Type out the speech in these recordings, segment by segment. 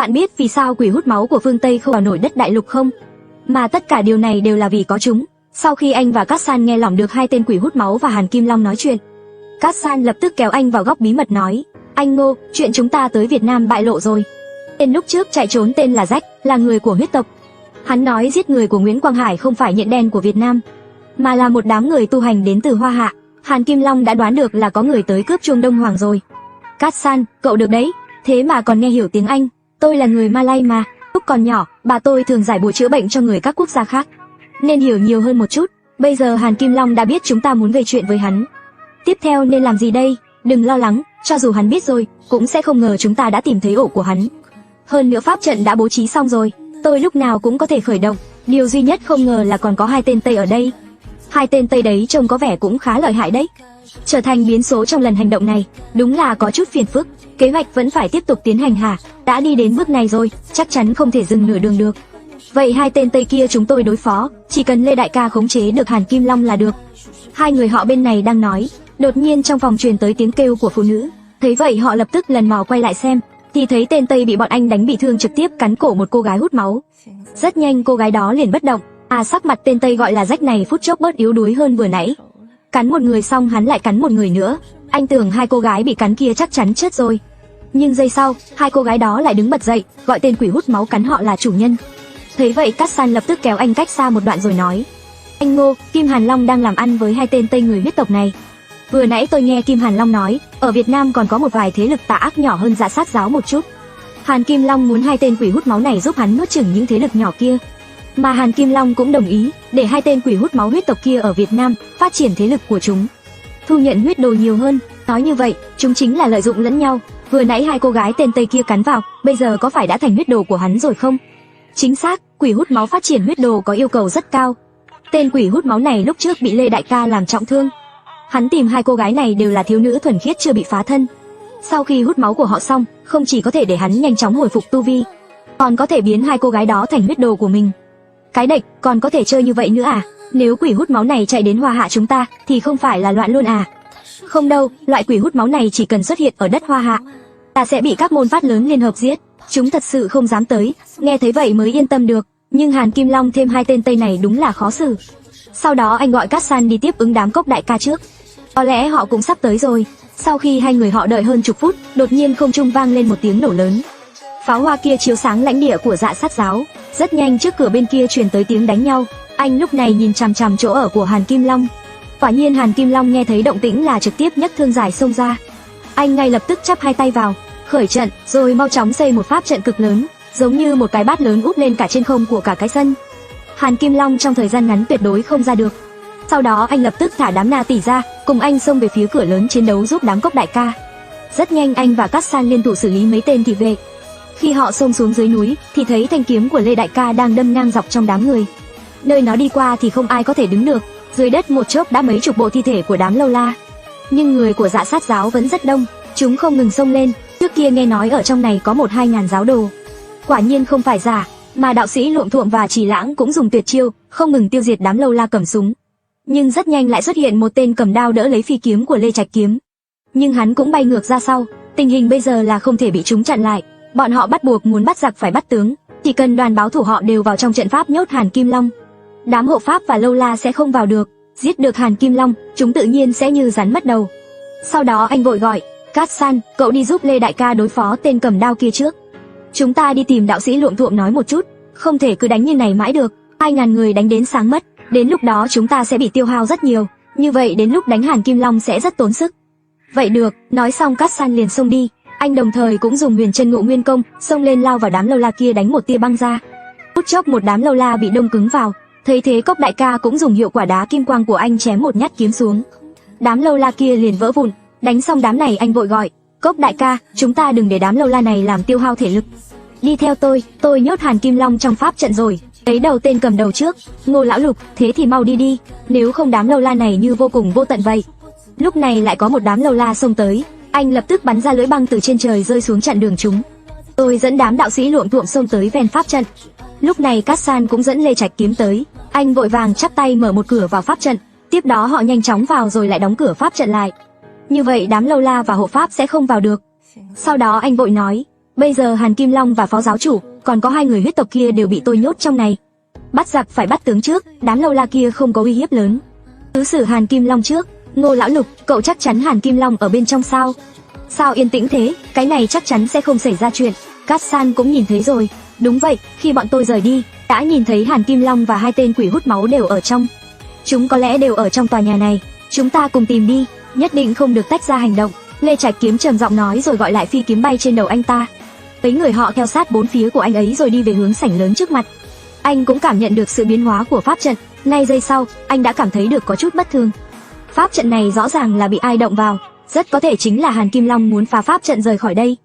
Bạn biết vì sao quỷ hút máu của phương Tây không vào nổi đất đại lục không? Mà tất cả điều này đều là vì có chúng. Sau khi anh và Cát San nghe lỏm được hai tên quỷ hút máu và Hàn Kim Long nói chuyện, Cát San lập tức kéo anh vào góc bí mật nói: anh Ngô, chuyện chúng ta tới Việt Nam bại lộ rồi. Tên lúc trước chạy trốn tên là Rách, là người của huyết tộc. Hắn nói giết người của Nguyễn Quang Hải không phải nhện đen của Việt Nam, mà là một đám người tu hành đến từ Hoa Hạ. Hàn Kim Long đã đoán được là có người tới cướp chuông Đông Hoàng rồi. Cát San, cậu được đấy, thế mà còn nghe hiểu tiếng Anh. Tôi là người Malay mà, lúc còn nhỏ, bà tôi thường giải bùa chữa bệnh cho người các quốc gia khác, nên hiểu nhiều hơn một chút. Bây giờ Hàn Kim Long đã biết chúng ta muốn về chuyện với hắn. Tiếp theo nên làm gì đây? Đừng lo lắng, cho dù hắn biết rồi, cũng sẽ không ngờ chúng ta đã tìm thấy ổ của hắn. Hơn nữa pháp trận đã bố trí xong rồi, tôi lúc nào cũng có thể khởi động. Điều duy nhất không ngờ là còn có hai tên Tây ở đây. Hai tên Tây đấy trông có vẻ cũng khá lợi hại đấy. Trở thành biến số trong lần hành động này, đúng là có chút phiền phức. Kế hoạch vẫn phải tiếp tục tiến hành hả? Đã đi đến bước này rồi, chắc chắn không thể dừng nửa đường được. Vậy hai tên Tây kia chúng tôi đối phó, chỉ cần Lê Đại ca khống chế được Hàn Kim Long là được. Hai người họ bên này đang nói, đột nhiên trong phòng truyền tới tiếng kêu của phụ nữ. Thấy vậy họ lập tức lần mò quay lại xem, thì thấy tên Tây bị bọn anh đánh bị thương trực tiếp cắn cổ một cô gái hút máu. Rất nhanh cô gái đó liền bất động. Sắc mặt tên Tây gọi là Rách này phút chốc bớt yếu đuối hơn vừa nãy. Cắn một người xong hắn lại cắn một người nữa. Anh tưởng hai cô gái bị cắn kia chắc chắn chết rồi. Nhưng giây sau, hai cô gái đó lại đứng bật dậy, gọi tên quỷ hút máu cắn họ là chủ nhân. Thấy vậy Cát San lập tức kéo anh cách xa một đoạn rồi nói: anh Ngô, Kim Hàn Long đang làm ăn với hai tên Tây người huyết tộc này. Vừa nãy tôi nghe Kim Hàn Long nói, ở Việt Nam còn có một vài thế lực tà ác nhỏ hơn Dạ Sát giáo một chút. Hàn Kim Long muốn hai tên quỷ hút máu này giúp hắn nuốt chửng những thế lực nhỏ kia. Mà Hàn Kim Long cũng đồng ý, để hai tên quỷ hút máu huyết tộc kia ở Việt Nam phát triển thế lực của chúng, thu nhận huyết đồ nhiều hơn. Nói như vậy, chúng chính là lợi dụng lẫn nhau. Vừa nãy hai cô gái tên Tây kia cắn vào, bây giờ có phải đã thành huyết đồ của hắn rồi không? Chính xác, quỷ hút máu phát triển huyết đồ có yêu cầu rất cao. Tên quỷ hút máu này lúc trước bị Lê Đại ca làm trọng thương. Hắn tìm hai cô gái này đều là thiếu nữ thuần khiết chưa bị phá thân. Sau khi hút máu của họ xong, không chỉ có thể để hắn nhanh chóng hồi phục tu vi, còn có thể biến hai cô gái đó thành huyết đồ của mình. Cái đệch, còn có thể chơi như vậy nữa à? Nếu quỷ hút máu này chạy đến Hoa Hạ chúng ta, thì không phải là loạn luôn à? Không đâu, loại quỷ hút máu này chỉ cần xuất hiện ở đất Hoa Hạ, ta sẽ bị các môn phát lớn liên hợp giết. Chúng thật sự không dám tới. Nghe thấy vậy mới yên tâm được. Nhưng Hàn Kim Long thêm hai tên Tây này đúng là khó xử. Sau đó anh gọi Cát San đi tiếp ứng đám Cốc đại ca trước. Có lẽ họ cũng sắp tới rồi. Sau khi hai người họ đợi hơn chục phút, đột nhiên không trung vang lên một tiếng nổ lớn. Pháo hoa kia chiếu sáng lãnh địa của Dạ Sát giáo. Rất nhanh trước cửa bên kia truyền tới tiếng đánh nhau. Anh lúc này nhìn chằm chằm chỗ ở của Hàn Kim Long. Quả nhiên Hàn Kim Long nghe thấy động tĩnh là trực tiếp nhấc thương dài xông ra. Anh ngay lập tức chắp hai tay vào, khởi trận, rồi mau chóng xây một pháp trận cực lớn, giống như một cái bát lớn úp lên cả trên không của cả cái sân. Hàn Kim Long trong thời gian ngắn tuyệt đối không ra được. Sau đó anh lập tức thả đám Na Tỷ ra, cùng anh xông về phía cửa lớn chiến đấu giúp đám Cốc đại ca. Rất nhanh anh và Cát San liên thủ xử lý mấy tên thị vệ. Khi họ xông xuống dưới núi, thì thấy thanh kiếm của Lê đại ca đang đâm ngang dọc trong đám người. Nơi nó đi qua thì không ai có thể đứng được. Dưới đất một chốc đã mấy chục bộ thi thể của đám lâu la. Nhưng người của Dạ Sát giáo vẫn rất đông, chúng không ngừng xông lên. Trước kia nghe nói ở trong này có 1-2 ngàn giáo đồ. Quả nhiên không phải giả, mà đạo sĩ Luộm Thuộm và Chỉ Lãng cũng dùng tuyệt chiêu, không ngừng tiêu diệt đám lâu la cầm súng. Nhưng rất nhanh lại xuất hiện một tên cầm đao đỡ lấy phi kiếm của Lê Trạch Kiếm. Nhưng hắn cũng bay ngược ra sau, tình hình bây giờ là không thể bị chúng chặn lại. Bọn họ bắt buộc muốn bắt giặc phải bắt tướng, chỉ cần đoàn báo thủ họ đều vào trong trận pháp nhốt Hàn Kim Long. Đám hộ pháp và lâu la sẽ không vào được. Giết được Hàn Kim Long, chúng tự nhiên sẽ như rắn mất đầu. Sau đó anh vội gọi: Cát San, cậu đi giúp Lê đại ca đối phó tên cầm đao kia trước. Chúng ta đi tìm đạo sĩ Luộm Thuộm nói một chút, không thể cứ đánh như này mãi được. 2.000 người đánh đến sáng mất, đến lúc đó chúng ta sẽ bị tiêu hao rất nhiều. Như vậy đến lúc đánh Hàn Kim Long sẽ rất tốn sức. Vậy được, nói xong Cát San liền xông đi. Anh đồng thời cũng dùng Huyền Chân Ngộ Nguyên Công, xông lên lao vào đám lâu la kia đánh một tia băng ra. Phút chốc một đám lâu la bị đông cứng vào. Thấy thế Cốc đại ca cũng dùng hiệu quả đá kim quang của anh chém một nhát kiếm xuống. Đám lâu la kia liền vỡ vụn. Đánh xong đám này anh vội gọi: Cốc đại ca, chúng ta đừng để đám lâu la này làm tiêu hao thể lực. Đi theo tôi nhốt Hàn Kim Long trong pháp trận rồi. Lấy đầu tên cầm đầu trước. Ngô lão lục, thế thì mau đi đi, nếu không đám lâu la này như vô cùng vô tận vậy. Lúc này lại có một đám lâu la xông tới. Anh lập tức bắn ra lưỡi băng từ trên trời rơi xuống chặn đường chúng. Tôi dẫn đám đạo sĩ Luộm Thuộm xông tới ven pháp trận. Lúc này Cát San cũng dẫn Lê Trạch Kiếm tới. Anh vội vàng chắp tay mở một cửa vào pháp trận. Tiếp đó họ nhanh chóng vào rồi lại đóng cửa pháp trận lại. Như vậy đám lâu la và hộ pháp sẽ không vào được. Sau đó anh vội nói: Bây giờ Hàn Kim Long và phó giáo chủ, còn có hai người huyết tộc kia đều bị tôi nhốt trong này. Bắt giặc phải bắt tướng trước, đám lâu la kia không có uy hiếp lớn. Cứ xử Hàn Kim Long trước. Ngô lão lục, cậu chắc chắn Hàn Kim Long ở bên trong sao? Sao yên tĩnh thế, cái này chắc chắn sẽ không xảy ra chuyện. Cát San cũng nhìn thấy rồi. Đúng vậy, khi bọn tôi rời đi, đã nhìn thấy Hàn Kim Long và hai tên quỷ hút máu đều ở trong. Chúng có lẽ đều ở trong tòa nhà này. Chúng ta cùng tìm đi, nhất định không được tách ra hành động. Lê Trạch Kiếm trầm giọng nói rồi gọi lại phi kiếm bay trên đầu anh ta. Mấy người họ theo sát bốn phía của anh ấy rồi đi về hướng sảnh lớn trước mặt. Anh cũng cảm nhận được sự biến hóa của pháp trận. Ngay giây sau, anh đã cảm thấy được có chút bất thường. Pháp trận này rõ ràng là bị ai động vào, rất có thể chính là Hàn Kim Long muốn phá pháp trận rời khỏi đây.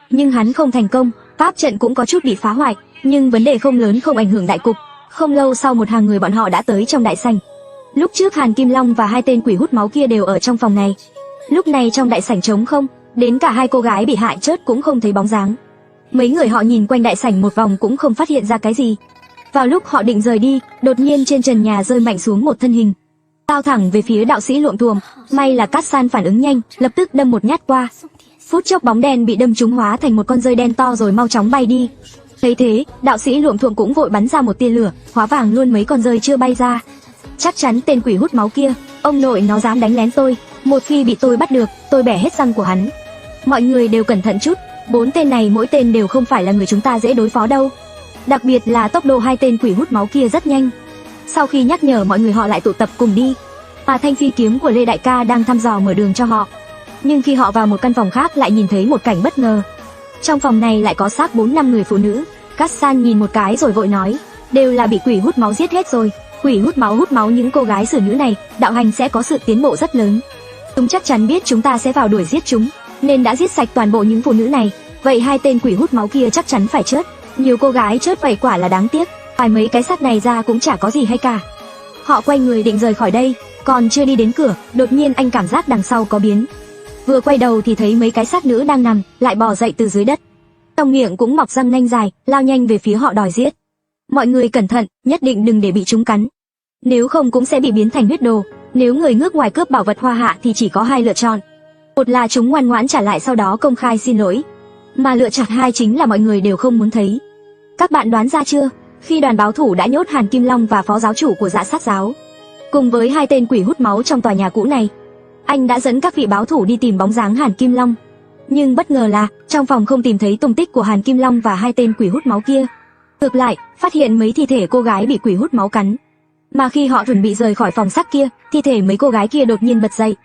Nhưng hắn không thành công, pháp trận cũng có chút bị phá hoại, nhưng vấn đề không lớn, không ảnh hưởng đại cục. Không lâu sau một hàng người bọn họ đã tới trong đại sảnh. Lúc trước Hàn Kim Long và hai tên quỷ hút máu kia đều ở trong phòng này. Lúc này trong đại sảnh trống không, đến cả hai cô gái bị hại chớt cũng không thấy bóng dáng. Mấy người họ nhìn quanh đại sảnh một vòng cũng không phát hiện ra cái gì. Vào lúc họ định rời đi, đột nhiên trên trần nhà rơi mạnh xuống một thân hình, lao thẳng về phía đạo sĩ Luộm Thuộm. May là Cát San phản ứng nhanh, lập tức đâm một nhát qua. Phút chốc bóng đen bị đâm trúng hóa thành một con dơi đen to rồi mau chóng bay đi. Thấy thế, đạo sĩ Luộm Thuộm cũng vội bắn ra một tia lửa, hóa vàng luôn mấy con dơi chưa bay ra. Chắc chắn tên quỷ hút máu kia, ông nội nó dám đánh lén tôi, một khi bị tôi bắt được, tôi bẻ hết răng của hắn. Mọi người đều cẩn thận chút, bốn tên này mỗi tên đều không phải là người chúng ta dễ đối phó đâu. Đặc biệt là tốc độ hai tên quỷ hút máu kia rất nhanh. Sau khi nhắc nhở mọi người, họ lại tụ tập cùng đi. Thanh phi kiếm của Lê đại ca đang thăm dò mở đường cho họ. Nhưng khi họ vào một căn phòng khác lại nhìn thấy một cảnh bất ngờ. Trong phòng này lại có xác 4-5 người phụ nữ. Cát San nhìn một cái rồi vội nói, đều là bị quỷ hút máu giết hết rồi. Quỷ hút máu những cô gái xử nữ này, đạo hành sẽ có sự tiến bộ rất lớn. Chúng chắc chắn biết chúng ta sẽ vào đuổi giết chúng, nên đã giết sạch toàn bộ những phụ nữ này. Vậy hai tên quỷ hút máu kia chắc chắn phải chết. Nhiều cô gái chết vậy quả là đáng tiếc. Ngoài mấy cái xác này ra cũng chả có gì hay cả. Họ quay người định rời khỏi đây, còn chưa đi đến cửa, đột nhiên anh cảm giác đằng sau có biến. Vừa quay đầu thì thấy mấy cái xác nữ đang nằm, lại bò dậy từ dưới đất. Trong miệng cũng mọc răng nanh dài, lao nhanh về phía họ đòi giết. Mọi người cẩn thận, nhất định đừng để bị chúng cắn. Nếu không cũng sẽ bị biến thành huyết đồ. Nếu người ngước ngoài cướp bảo vật Hoa Hạ thì chỉ có hai lựa chọn. Một là chúng ngoan ngoãn trả lại sau đó công khai xin lỗi. Mà lựa chọn hai chính là mọi người đều không muốn thấy. Các bạn đoán ra chưa? Khi đoàn báo thủ đã nhốt Hàn Kim Long và phó giáo chủ của Dạ Sát giáo, cùng với hai tên quỷ hút máu trong tòa nhà cũ này, anh đã dẫn các vị báo thủ đi tìm bóng dáng Hàn Kim Long. Nhưng bất ngờ là trong phòng không tìm thấy tung tích của Hàn Kim Long và hai tên quỷ hút máu kia. Ngược lại, phát hiện mấy thi thể cô gái bị quỷ hút máu cắn. Mà khi họ chuẩn bị rời khỏi phòng xác kia, thi thể mấy cô gái kia đột nhiên bật dậy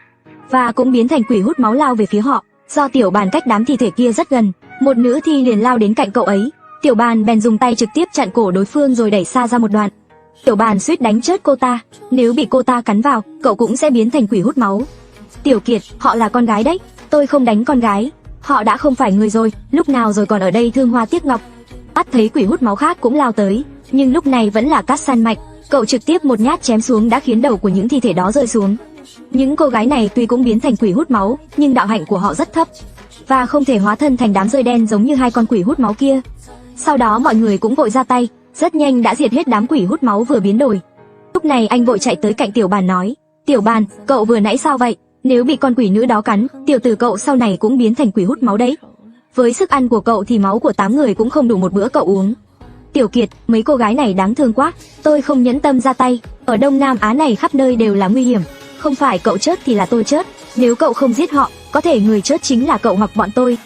và cũng biến thành quỷ hút máu lao về phía họ. Do Tiểu Bàn cách đám thi thể kia rất gần, một nữ thi liền lao đến cạnh cậu ấy. Tiểu Bàn bèn dùng tay trực tiếp chặn cổ đối phương rồi đẩy xa ra một đoạn. Tiểu Bàn suýt đánh chết cô ta, nếu bị cô ta cắn vào, cậu cũng sẽ biến thành quỷ hút máu. Tiểu Kiệt, họ là con gái đấy, tôi không đánh con gái. Họ đã không phải người rồi, lúc nào rồi còn ở đây thương hoa tiếc ngọc. Bắt thấy quỷ hút máu khác cũng lao tới, nhưng lúc này vẫn là Cát San mạnh, cậu trực tiếp một nhát chém xuống đã khiến đầu của những thi thể đó rơi xuống. Những cô gái này tuy cũng biến thành quỷ hút máu, nhưng đạo hạnh của họ rất thấp và không thể hóa thân thành đám rơi đen giống như hai con quỷ hút máu kia. Sau đó mọi người cũng vội ra tay, rất nhanh đã diệt hết đám quỷ hút máu vừa biến đổi. Lúc này anh vội chạy tới cạnh Tiểu Bàn nói, Tiểu Bàn, cậu vừa nãy sao vậy? Nếu bị con quỷ nữ đó cắn, tiểu tử cậu sau này cũng biến thành quỷ hút máu đấy. Với sức ăn của cậu thì máu của 8 người cũng không đủ một bữa cậu uống. Tiểu Kiệt, mấy cô gái này đáng thương quá, tôi không nhẫn tâm ra tay. Ở Đông Nam Á này khắp nơi đều là nguy hiểm, không phải cậu chết thì là tôi chết. Nếu cậu không giết họ, có thể người chết chính là cậu hoặc bọn tôi,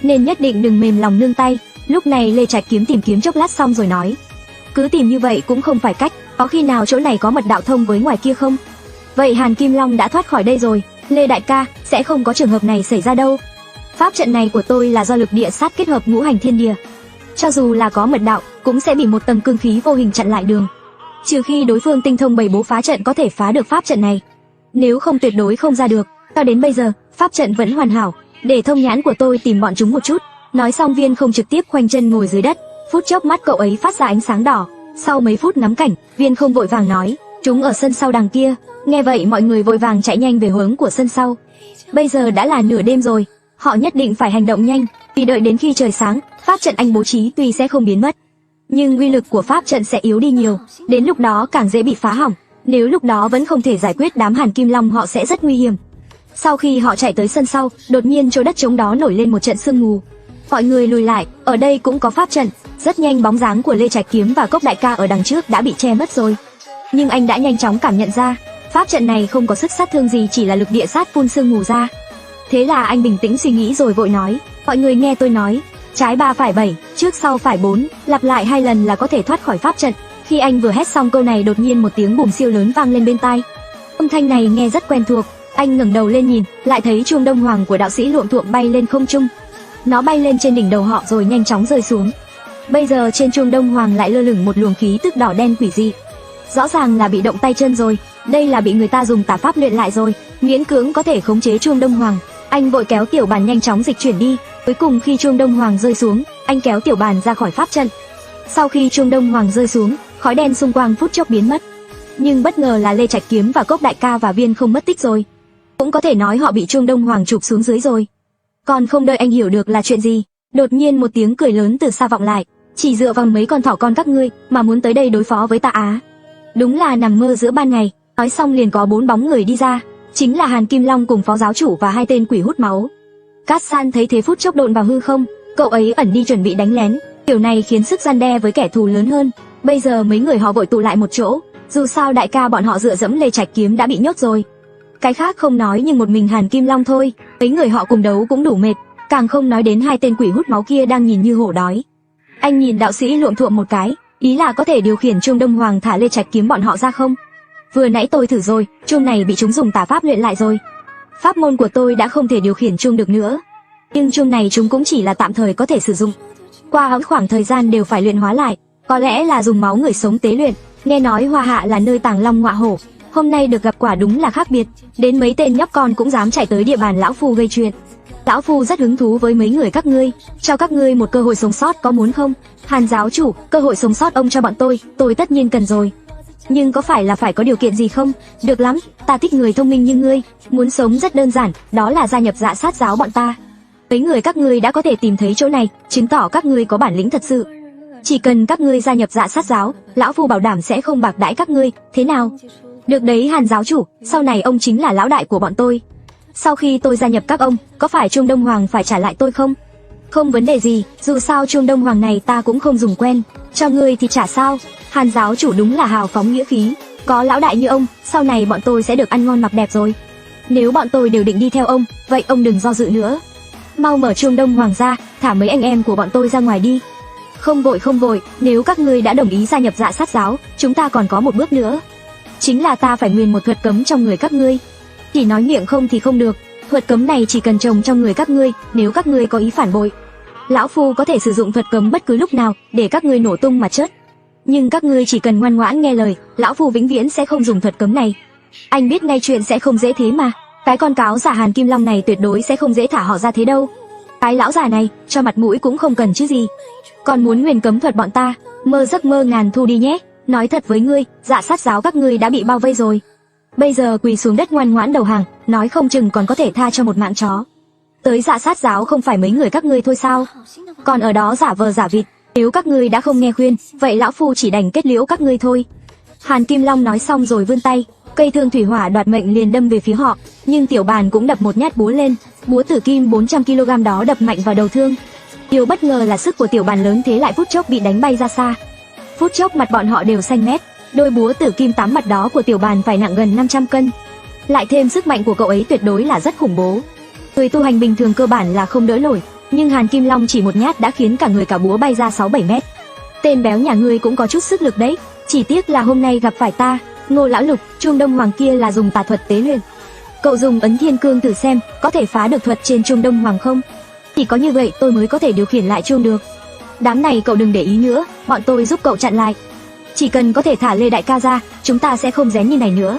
nên nhất định đừng mềm lòng nương tay. Lúc này Lê Trạch Kiếm tìm kiếm chốc lát xong rồi nói, cứ tìm như vậy cũng không phải cách, có khi nào chỗ này có mật đạo thông với ngoài kia không? Vậy Hàn Kim Long đã thoát khỏi đây rồi, Lê đại ca, sẽ không có trường hợp này xảy ra đâu. Pháp trận này của tôi là do lực địa sát kết hợp ngũ hành thiên địa, cho dù là có mật đạo cũng sẽ bị một tầng cương khí vô hình chặn lại đường, trừ khi đối phương tinh thông bày bố phá trận có thể phá được pháp trận này, nếu không tuyệt đối không ra được. Cho đến bây giờ pháp trận vẫn hoàn hảo, để thông nhãn của tôi tìm bọn chúng một chút. Nói xong Viên không trực tiếp khoanh chân ngồi dưới đất, phút chốc mắt cậu ấy phát ra ánh sáng đỏ. Sau mấy phút ngắm cảnh, Viên không vội vàng nói, chúng ở sân sau đằng kia. Nghe vậy mọi người vội vàng chạy nhanh về hướng của sân sau. Bây giờ đã là nửa đêm rồi, họ nhất định phải hành động nhanh, vì đợi đến khi trời sáng, pháp trận anh bố trí tuy sẽ không biến mất, nhưng uy lực của pháp trận sẽ yếu đi nhiều, đến lúc đó càng dễ bị phá hỏng. Nếu lúc đó vẫn không thể giải quyết đám Hàn Kim Long, họ sẽ rất nguy hiểm. Sau khi họ chạy tới sân sau, đột nhiên chỗ đất trống đó nổi lên một trận sương mù. Mọi người lùi lại, ở đây cũng có pháp trận. Rất nhanh bóng dáng của Lê Trạch Kiếm và Cốc đại ca ở đằng trước đã bị che mất rồi. Nhưng anh đã nhanh chóng cảm nhận ra, pháp trận này không có sức sát thương gì, chỉ là lực địa sát phun sương mù ra. Thế là anh bình tĩnh suy nghĩ rồi vội nói, mọi người nghe tôi nói, trái 3 phải 7, trước sau phải 4, lặp lại 2 lần là có thể thoát khỏi pháp trận. Khi anh vừa hét xong câu này, đột nhiên một tiếng bùm siêu lớn vang lên bên tai. Âm thanh này nghe rất quen thuộc, anh ngẩng đầu lên nhìn, lại thấy chuông đông hoàng của đạo sĩ Luộm Thuộm bay lên không trung. Nó bay lên trên đỉnh đầu họ rồi nhanh chóng rơi xuống. Bây giờ trên chuông đông hoàng lại lơ lửng một luồng khí tức đỏ đen quỷ dị. Rõ ràng là bị động tay chân rồi, đây là bị người ta dùng tà pháp luyện lại rồi, miễn cưỡng có thể khống chế chuông đông hoàng. Anh vội kéo tiểu bàn nhanh chóng dịch chuyển đi. Cuối cùng khi chuông đông hoàng rơi xuống, anh kéo tiểu bàn ra khỏi pháp trận. Sau khi chuông đông hoàng rơi xuống, khói đen xung quanh phút chốc biến mất. Nhưng bất ngờ là Lê Trạch Kiếm và Cốc đại ca và Viên không mất tích rồi. Cũng có thể nói họ bị chuông đông hoàng chụp xuống dưới rồi. Còn không đợi anh hiểu được là chuyện gì, đột nhiên một tiếng cười lớn từ xa vọng lại. Chỉ dựa vào mấy con thỏ con các ngươi mà muốn tới đây đối phó với ta á? Đúng là nằm mơ giữa ban ngày. Nói xong liền có 4 bóng người đi ra, chính là Hàn Kim Long cùng phó giáo chủ và 2 tên quỷ hút máu. Cát San thấy thế phút chốc độn vào hư không, cậu ấy ẩn đi chuẩn bị đánh lén. Điều này khiến sức gian đe với kẻ thù lớn hơn. Bây giờ mấy người họ vội tụ lại một chỗ, dù sao đại ca bọn họ dựa dẫm Lê Trạch Kiếm đã bị nhốt rồi. Cái khác không nói, nhưng một mình Hàn Kim Long thôi, mấy người họ cùng đấu cũng đủ mệt, càng không nói đến 2 tên quỷ hút máu kia đang nhìn như hổ đói. Anh nhìn đạo sĩ Luộm Thuộm một cái, ý là có thể điều khiển chuông đông hoàng thả Lê Trạch Kiếm bọn họ ra không? Vừa nãy tôi thử rồi, chuông này bị chúng dùng tà pháp luyện lại rồi. Pháp môn của tôi đã không thể điều khiển chuông được nữa. Nhưng chuông này chúng cũng chỉ là tạm thời có thể sử dụng. Qua khoảng thời gian đều phải luyện hóa lại, có lẽ là dùng máu người sống tế luyện. Nghe nói Hoa Hạ là nơi tàng long ngọa hổ, hôm nay được gặp quả đúng là khác biệt. Đến mấy tên nhóc con cũng dám chạy tới địa bàn lão phu gây chuyện. Lão phu rất hứng thú với mấy người các ngươi, cho các ngươi một cơ hội sống sót, có muốn không? Hàn giáo chủ, cơ hội sống sót ông cho bọn tôi tất nhiên cần rồi. Nhưng có phải là phải có điều kiện gì không? Được lắm, ta thích người thông minh như ngươi. Muốn sống rất đơn giản, đó là gia nhập Dạ Sát giáo bọn ta. Mấy người các ngươi đã có thể tìm thấy chỗ này, chứng tỏ các ngươi có bản lĩnh thật sự. Chỉ cần các ngươi gia nhập Dạ Sát giáo, lão phu bảo đảm sẽ không bạc đãi các ngươi, thế nào? Được đấy Hàn giáo chủ, sau này ông chính là lão đại của bọn tôi. Sau khi tôi gia nhập các ông, có phải chuông đông hoàng phải trả lại tôi không? Không vấn đề gì, dù sao chuông đông hoàng này ta cũng không dùng quen, cho ngươi thì chả sao. Hàn giáo chủ đúng là hào phóng nghĩa khí, có lão đại như ông, sau này bọn tôi sẽ được ăn ngon mặc đẹp rồi. Nếu bọn tôi đều định đi theo ông, vậy ông đừng do dự nữa. Mau mở chuông đông hoàng ra, thả mấy anh em của bọn tôi ra ngoài đi. Không vội, nếu các ngươi đã đồng ý gia nhập Dạ Sát giáo, chúng ta còn có một bước nữa. Chính là ta phải nguyền một thuật cấm trong người các ngươi. Chỉ nói miệng không thì không được, thuật cấm này chỉ cần trồng trong người các ngươi, nếu các ngươi có ý phản bội, lão phu có thể sử dụng thuật cấm bất cứ lúc nào để các ngươi nổ tung mà chết. Nhưng các ngươi chỉ cần ngoan ngoãn nghe lời, lão phu vĩnh viễn sẽ không dùng thuật cấm này. Anh biết ngay chuyện sẽ không dễ thế mà, cái con cáo giả Hàn Kim Long này tuyệt đối sẽ không dễ thả họ ra thế đâu. Cái lão già này, cho mặt mũi cũng không cần chứ gì. Còn muốn nguyền cấm thuật bọn ta, mơ giấc mơ ngàn thu đi nhé. Nói thật với ngươi, Dạ Sát giáo các ngươi đã bị bao vây rồi. Bây giờ quỳ xuống đất ngoan ngoãn đầu hàng, nói không chừng còn có thể tha cho một mạng chó. Tới Dạ Sát giáo không phải mấy người các ngươi thôi sao? Còn ở đó giả vờ giả vịt, nếu các ngươi đã không nghe khuyên, vậy lão phu chỉ đành kết liễu các ngươi thôi. Hàn Kim Long nói xong rồi vươn tay, cây thương thủy hỏa đoạt mệnh liền đâm về phía họ, nhưng tiểu bàn cũng đập một nhát búa lên, búa tử kim 400 kg đó đập mạnh vào đầu thương. Điều bất ngờ là sức của tiểu bàn lớn thế lại phút chốc bị đánh bay ra xa. Phút chốc mặt bọn họ đều xanh mét, đôi búa tử kim 8 mặt đó của tiểu bàn phải nặng gần 500 cân. Lại thêm sức mạnh của cậu ấy tuyệt đối là rất khủng bố. Người tu hành bình thường cơ bản là không đỡ nổi, nhưng Hàn Kim Long chỉ một nhát đã khiến cả người cả búa bay ra 6-7 mét. Tên béo nhà ngươi cũng có chút sức lực đấy, chỉ tiếc là hôm nay gặp phải ta, Ngô lão lục. Chuông đông hoàng kia là dùng tà thuật tế luyện. Cậu dùng ấn thiên cương thử xem, có thể phá được thuật trên chuông đông hoàng không? Chỉ có như vậy tôi mới có thể điều khiển lại chuông được. Đám này cậu đừng để ý nữa, bọn tôi giúp cậu chặn lại. Chỉ cần có thể thả Lê đại ca ra, chúng ta sẽ không rén như này nữa.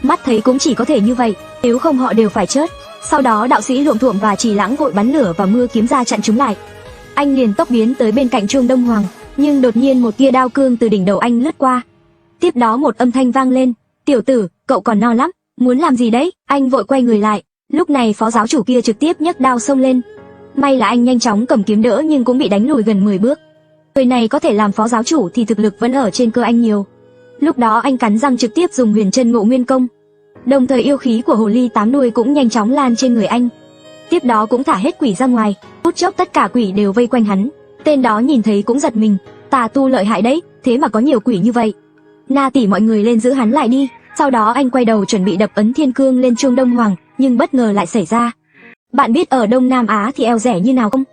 Mắt thấy cũng chỉ có thể như vậy, nếu không họ đều phải chết. Sau đó đạo sĩ Luộm Thuộm và Trì Lãng vội bắn lửa và mưa kiếm ra chặn chúng lại. Anh liền tốc biến tới bên cạnh chuông đông hoàng, nhưng đột nhiên một tia đao cương từ đỉnh đầu anh lướt qua. Tiếp đó một âm thanh vang lên, "Tiểu tử, cậu còn non lắm, muốn làm gì đấy?" Anh vội quay người lại, lúc này phó giáo chủ kia trực tiếp nhấc đao xông lên. May là anh nhanh chóng cầm kiếm đỡ nhưng cũng bị đánh lùi gần 10 bước. Người này có thể làm phó giáo chủ thì thực lực vẫn ở trên cơ anh nhiều. Lúc đó anh cắn răng trực tiếp dùng huyền chân ngộ nguyên công. Đồng thời yêu khí của hồ ly 8 đuôi cũng nhanh chóng lan trên người anh. Tiếp đó cũng thả hết quỷ ra ngoài, phút chốc tất cả quỷ đều vây quanh hắn. Tên đó nhìn thấy cũng giật mình, tà tu lợi hại đấy, thế mà có nhiều quỷ như vậy. Na tỷ mọi người lên giữ hắn lại đi. Sau đó anh quay đầu chuẩn bị đập ấn thiên cương lên chuông Đông Hoàng, nhưng bất ngờ lại xảy ra. Bạn biết ở Đông Nam Á thì eo rẻ như nào không?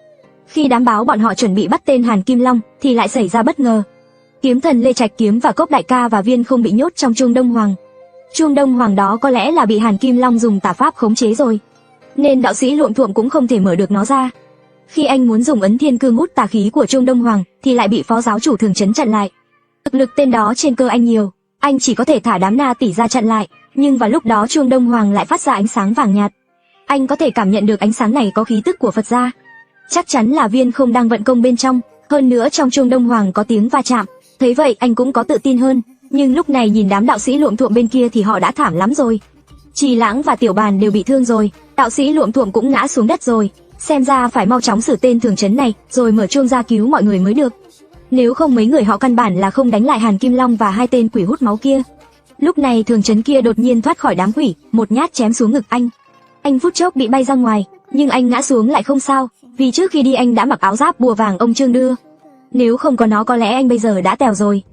Khi đám báo bọn họ chuẩn bị bắt tên Hàn Kim Long thì lại xảy ra bất ngờ. Kiếm thần Lê Trạch Kiếm và Cốc Đại Ca và Viên không bị nhốt trong chuông Đông Hoàng. Chuông Đông Hoàng đó có lẽ là bị Hàn Kim Long dùng tà pháp khống chế rồi, nên đạo sĩ Luộm Thuộm cũng không thể mở được nó ra. Khi anh muốn dùng ấn thiên cương hút tà khí của chuông Đông Hoàng thì lại bị phó giáo chủ Thường Trấn chặn lại. Thực lực tên đó trên cơ anh nhiều, anh chỉ có thể thả đám Na tỷ ra chặn lại, nhưng vào lúc đó chuông Đông Hoàng lại phát ra ánh sáng vàng nhạt. Anh có thể cảm nhận được ánh sáng này có khí tức của Phật gia. Chắc chắn là Viên không đang vận công bên trong, hơn nữa trong chuông Đông Hoàng có tiếng va chạm. Thấy vậy anh cũng có tự tin hơn, nhưng lúc này nhìn đám đạo sĩ Luộm Thuộm bên kia thì họ đã thảm lắm rồi. Trì Lãng và Tiểu Bàn đều bị thương rồi, đạo sĩ Luộm Thuộm cũng ngã xuống đất rồi. Xem ra phải mau chóng xử tên Thường Trấn này, rồi mở chuông ra cứu mọi người mới được. Nếu không mấy người họ căn bản là không đánh lại Hàn Kim Long và hai tên quỷ hút máu kia. Lúc này Thường Trấn kia đột nhiên thoát khỏi đám quỷ, một nhát chém xuống ngực anh. Anh phút chốc bị bay ra ngoài, nhưng anh ngã xuống lại không sao, vì trước khi đi anh đã mặc áo giáp bùa vàng ông Trương đưa. Nếu không có nó có lẽ anh bây giờ đã tèo rồi.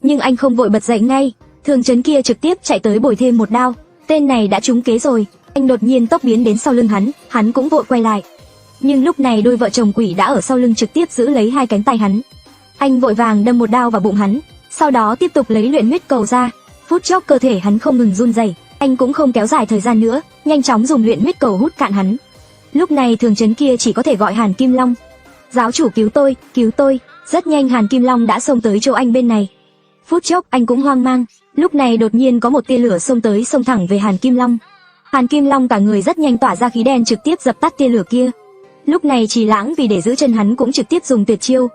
Nhưng anh không vội bật dậy ngay, Thường Trấn kia trực tiếp chạy tới bồi thêm một đao. Tên này đã trúng kế rồi. Anh đột nhiên tốc biến đến sau lưng hắn cũng vội quay lại. Nhưng lúc này đôi vợ chồng quỷ đã ở sau lưng trực tiếp giữ lấy hai cánh tay hắn. Anh vội vàng đâm một đao vào bụng hắn, sau đó tiếp tục lấy luyện huyết cầu ra. Phút chốc cơ thể hắn không ngừng run rẩy, anh cũng không kéo dài thời gian nữa, nhanh chóng dùng luyện huyết cầu hút cạn hắn. Lúc này Thường Trấn kia chỉ có thể gọi Hàn Kim Long. Giáo chủ cứu tôi, cứu tôi. Rất nhanh Hàn Kim Long đã xông tới chỗ anh bên này. Phút chốc anh cũng hoang mang, lúc này đột nhiên có một tia lửa xông tới xông thẳng về Hàn Kim Long. Hàn Kim Long cả người rất nhanh tỏa ra khí đen trực tiếp dập tắt tia lửa kia. Lúc này Trì Lãng vì để giữ chân hắn cũng trực tiếp dùng tuyệt chiêu,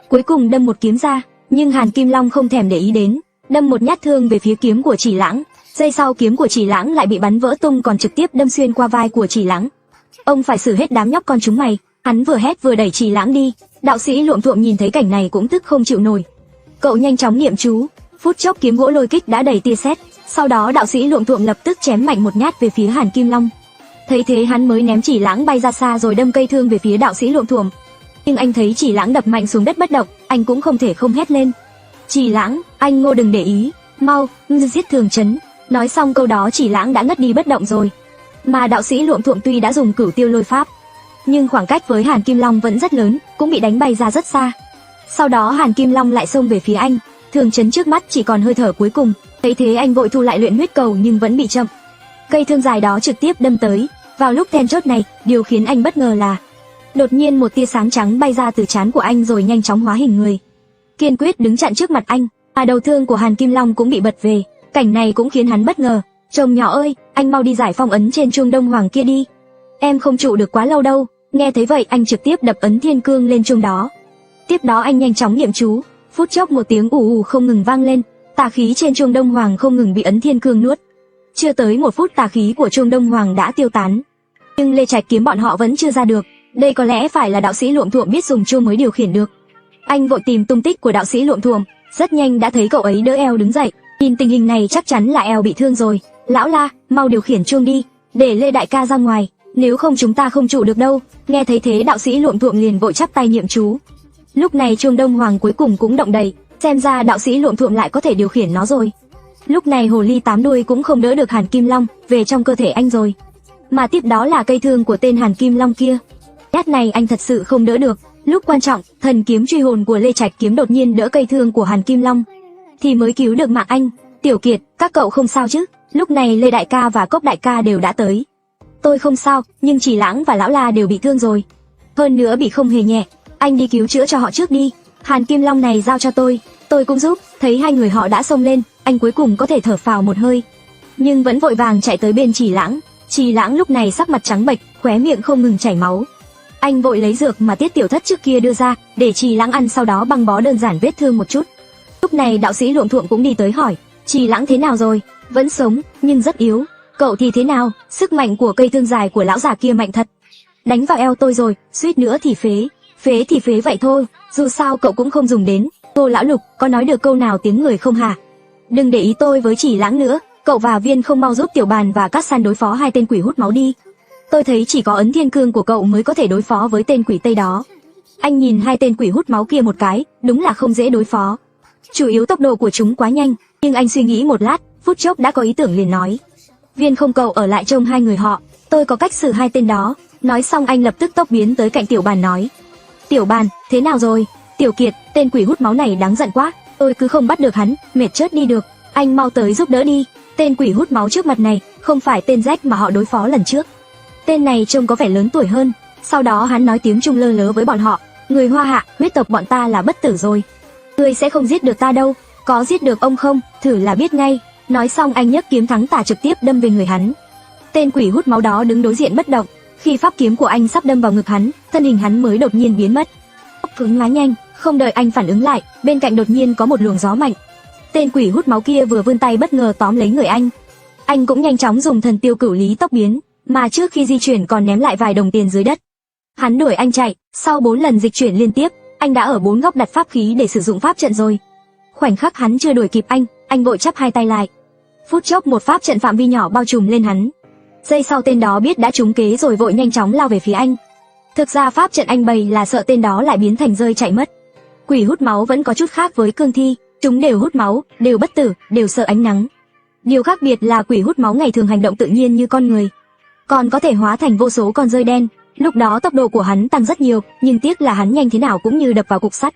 cuối cùng đâm một kiếm ra, nhưng Hàn Kim Long không thèm để ý đến, đâm một nhát thương về phía kiếm của Trì Lãng. Giây sau kiếm của Trì Lãng lại bị bắn vỡ tung, còn trực tiếp đâm xuyên qua vai của Trì Lãng. Ông phải xử hết đám nhóc con chúng mày. Hắn vừa hét vừa đẩy Trì Lãng đi. Đạo sĩ Luộm Thuộm nhìn thấy cảnh này cũng tức không chịu nổi. Cậu nhanh chóng niệm chú, phút chốc kiếm gỗ lôi kích đã đẩy tia sét. Sau đó đạo sĩ Luộm Thuộm lập tức chém mạnh một nhát về phía Hàn Kim Long. Thấy thế hắn mới ném Trì Lãng bay ra xa rồi đâm cây thương về phía đạo sĩ Luộm Thuộm. Nhưng anh thấy Trì Lãng đập mạnh xuống đất bất động, anh cũng không thể không hét lên. Trì Lãng, anh Ngô đừng để ý, mau, giết Thường Trấn. Nói xong câu đó Trì Lãng đã ngất đi bất động rồi. Mà đạo sĩ Luộm Thuộm tuy đã dùng cửu tiêu lôi pháp, nhưng khoảng cách với Hàn Kim Long vẫn rất lớn, cũng bị đánh bay ra rất xa. Sau đó Hàn Kim Long lại xông về phía anh. Thường Trấn trước mắt chỉ còn hơi thở cuối cùng, thấy thế anh vội thu lại luyện huyết cầu nhưng vẫn bị chậm. Cây thương dài đó trực tiếp đâm tới. Vào lúc then chốt này, điều khiến anh bất ngờ là đột nhiên một tia sáng trắng bay ra từ trán của anh rồi nhanh chóng hóa hình người, kiên quyết đứng chặn trước mặt anh. Đầu thương của Hàn Kim Long cũng bị bật về. Cảnh này cũng khiến hắn bất ngờ. Chồng nhỏ ơi, anh mau đi giải phong ấn trên chuông Đông Hoàng kia đi. Em không trụ được quá lâu đâu. Nghe thấy vậy anh trực tiếp đập ấn thiên cương lên chuông đó. Tiếp đó anh nhanh chóng niệm chú. Phút chốc một tiếng ù ù không ngừng vang lên. Tà khí trên chuông Đông Hoàng không ngừng bị ấn thiên cương nuốt. Chưa tới một phút tà khí của chuông Đông Hoàng đã tiêu tán. Nhưng Lê Trạch Kiếm bọn họ vẫn chưa ra được. Đây có lẽ phải là đạo sĩ Luộm Thuộm biết dùng chuông mới điều khiển được. Anh vội tìm tung tích của đạo sĩ Luộm Thuộm, rất nhanh đã thấy cậu ấy đỡ eo đứng dậy. Nhìn tình hình này chắc chắn là eo bị thương rồi. Lão La, mau điều khiển chuông đi, để Lê đại ca ra ngoài, nếu không chúng ta không trụ được đâu. Nghe thấy thế đạo sĩ Luộm Thuộm liền vội chắp tay niệm chú. Lúc này chuông Đông Hoàng cuối cùng cũng động đậy, xem ra đạo sĩ Luộm Thuộm lại có thể điều khiển nó rồi. Lúc này hồ ly tám đuôi cũng không đỡ được Hàn Kim Long về trong cơ thể anh rồi, mà tiếp đó là cây thương của tên Hàn Kim Long kia. Nhát này anh thật sự không đỡ được. Lúc quan trọng, thần kiếm truy hồn của Lê Trạch Kiếm đột nhiên đỡ cây thương của Hàn Kim Long, thì mới cứu được mạng anh. Tiểu Kiệt, các cậu không sao chứ? Lúc này Lê đại ca và Cốc đại ca đều đã tới. Tôi không sao, nhưng Trì Lãng và Lão La đều bị thương rồi, hơn nữa bị không hề nhẹ. Anh đi cứu chữa cho họ trước đi. Hàn Kim Long này giao cho tôi cũng giúp. Thấy hai người họ đã xông lên, anh cuối cùng có thể thở phào một hơi, nhưng vẫn vội vàng chạy tới bên Trì Lãng. Trì Lãng lúc này sắc mặt trắng bệch, khóe miệng không ngừng chảy máu. Anh vội lấy dược mà Tiết Tiểu Thất trước kia đưa ra để Trì Lãng ăn, sau đó băng bó đơn giản vết thương một chút. Lúc này đạo sĩ Luộm Thuộm cũng đi tới hỏi, Trì Lãng thế nào rồi? Vẫn sống, nhưng rất yếu. Cậu thì thế nào? Sức mạnh của cây thương dài của lão già kia mạnh thật, đánh vào eo tôi rồi, suýt nữa thì phế. Phế thì phế vậy thôi, dù sao cậu cũng không dùng đến. Cô lão Lục, có nói được câu nào tiếng người không hả? Đừng để ý tôi với Trì Lãng nữa, cậu và Viên không mau giúp Tiểu Bàn và Cát San đối phó hai tên quỷ hút máu đi. Tôi thấy chỉ có ấn thiên cương của cậu mới có thể đối phó với tên quỷ Tây đó. Anh nhìn hai tên quỷ hút máu kia một cái, đúng là không dễ đối phó. Chủ yếu tốc độ của chúng quá nhanh, nhưng anh suy nghĩ một lát, phút chốc đã có ý tưởng liền nói. Viên không, cậu ở lại trông hai người họ, tôi có cách xử hai tên đó. Nói xong anh lập tức tốc biến tới cạnh Tiểu Bàn nói. Tiểu Bàn, thế nào rồi? Tiểu Kiệt, tên quỷ hút máu này đáng giận quá, tôi cứ không bắt được hắn, mệt chết đi được. Anh mau tới giúp đỡ đi. Tên quỷ hút máu trước mặt này không phải tên Jack mà họ đối phó lần trước. Tên này trông có vẻ lớn tuổi hơn. Sau đó hắn nói tiếng Trung lơ lớ với bọn họ. Người Hoa Hạ, huyết tộc bọn ta là bất tử rồi. Ngươi sẽ không giết được ta đâu. Có giết được ông không? Thử là biết ngay. Nói xong anh nhấc kiếm thắng tả trực tiếp đâm về người hắn. Tên quỷ hút máu đó đứng đối diện bất động. Khi pháp kiếm của anh sắp đâm vào ngực hắn, thân hình hắn mới đột nhiên biến mất. Cứng quá nhanh, không đợi anh phản ứng lại, bên cạnh đột nhiên có một luồng gió mạnh. Tên quỷ hút máu kia vừa vươn tay bất ngờ tóm lấy người anh. Anh cũng nhanh chóng dùng thần tiêu cửu lý tốc biến, mà trước khi di chuyển còn ném lại vài đồng tiền dưới đất. Hắn đuổi anh chạy, sau 4 lần dịch chuyển liên tiếp, anh đã ở 4 góc đặt pháp khí để sử dụng pháp trận rồi. Khoảnh khắc hắn chưa đuổi kịp anh vội chắp hai tay lại. Phút chốc một pháp trận phạm vi nhỏ bao trùm lên hắn. Giây sau tên đó biết đã trúng kế rồi vội nhanh chóng lao về phía anh. Thực ra pháp trận anh bày là sợ tên đó lại biến thành rơi chạy mất. Quỷ hút máu vẫn có chút khác với cương thi, chúng đều hút máu, đều bất tử, đều sợ ánh nắng. Điều khác biệt là quỷ hút máu ngày thường hành động tự nhiên như con người, còn có thể hóa thành vô số con rơi đen. Lúc đó tốc độ của hắn tăng rất nhiều, nhưng tiếc là hắn nhanh thế nào cũng như đập vào cục sắt.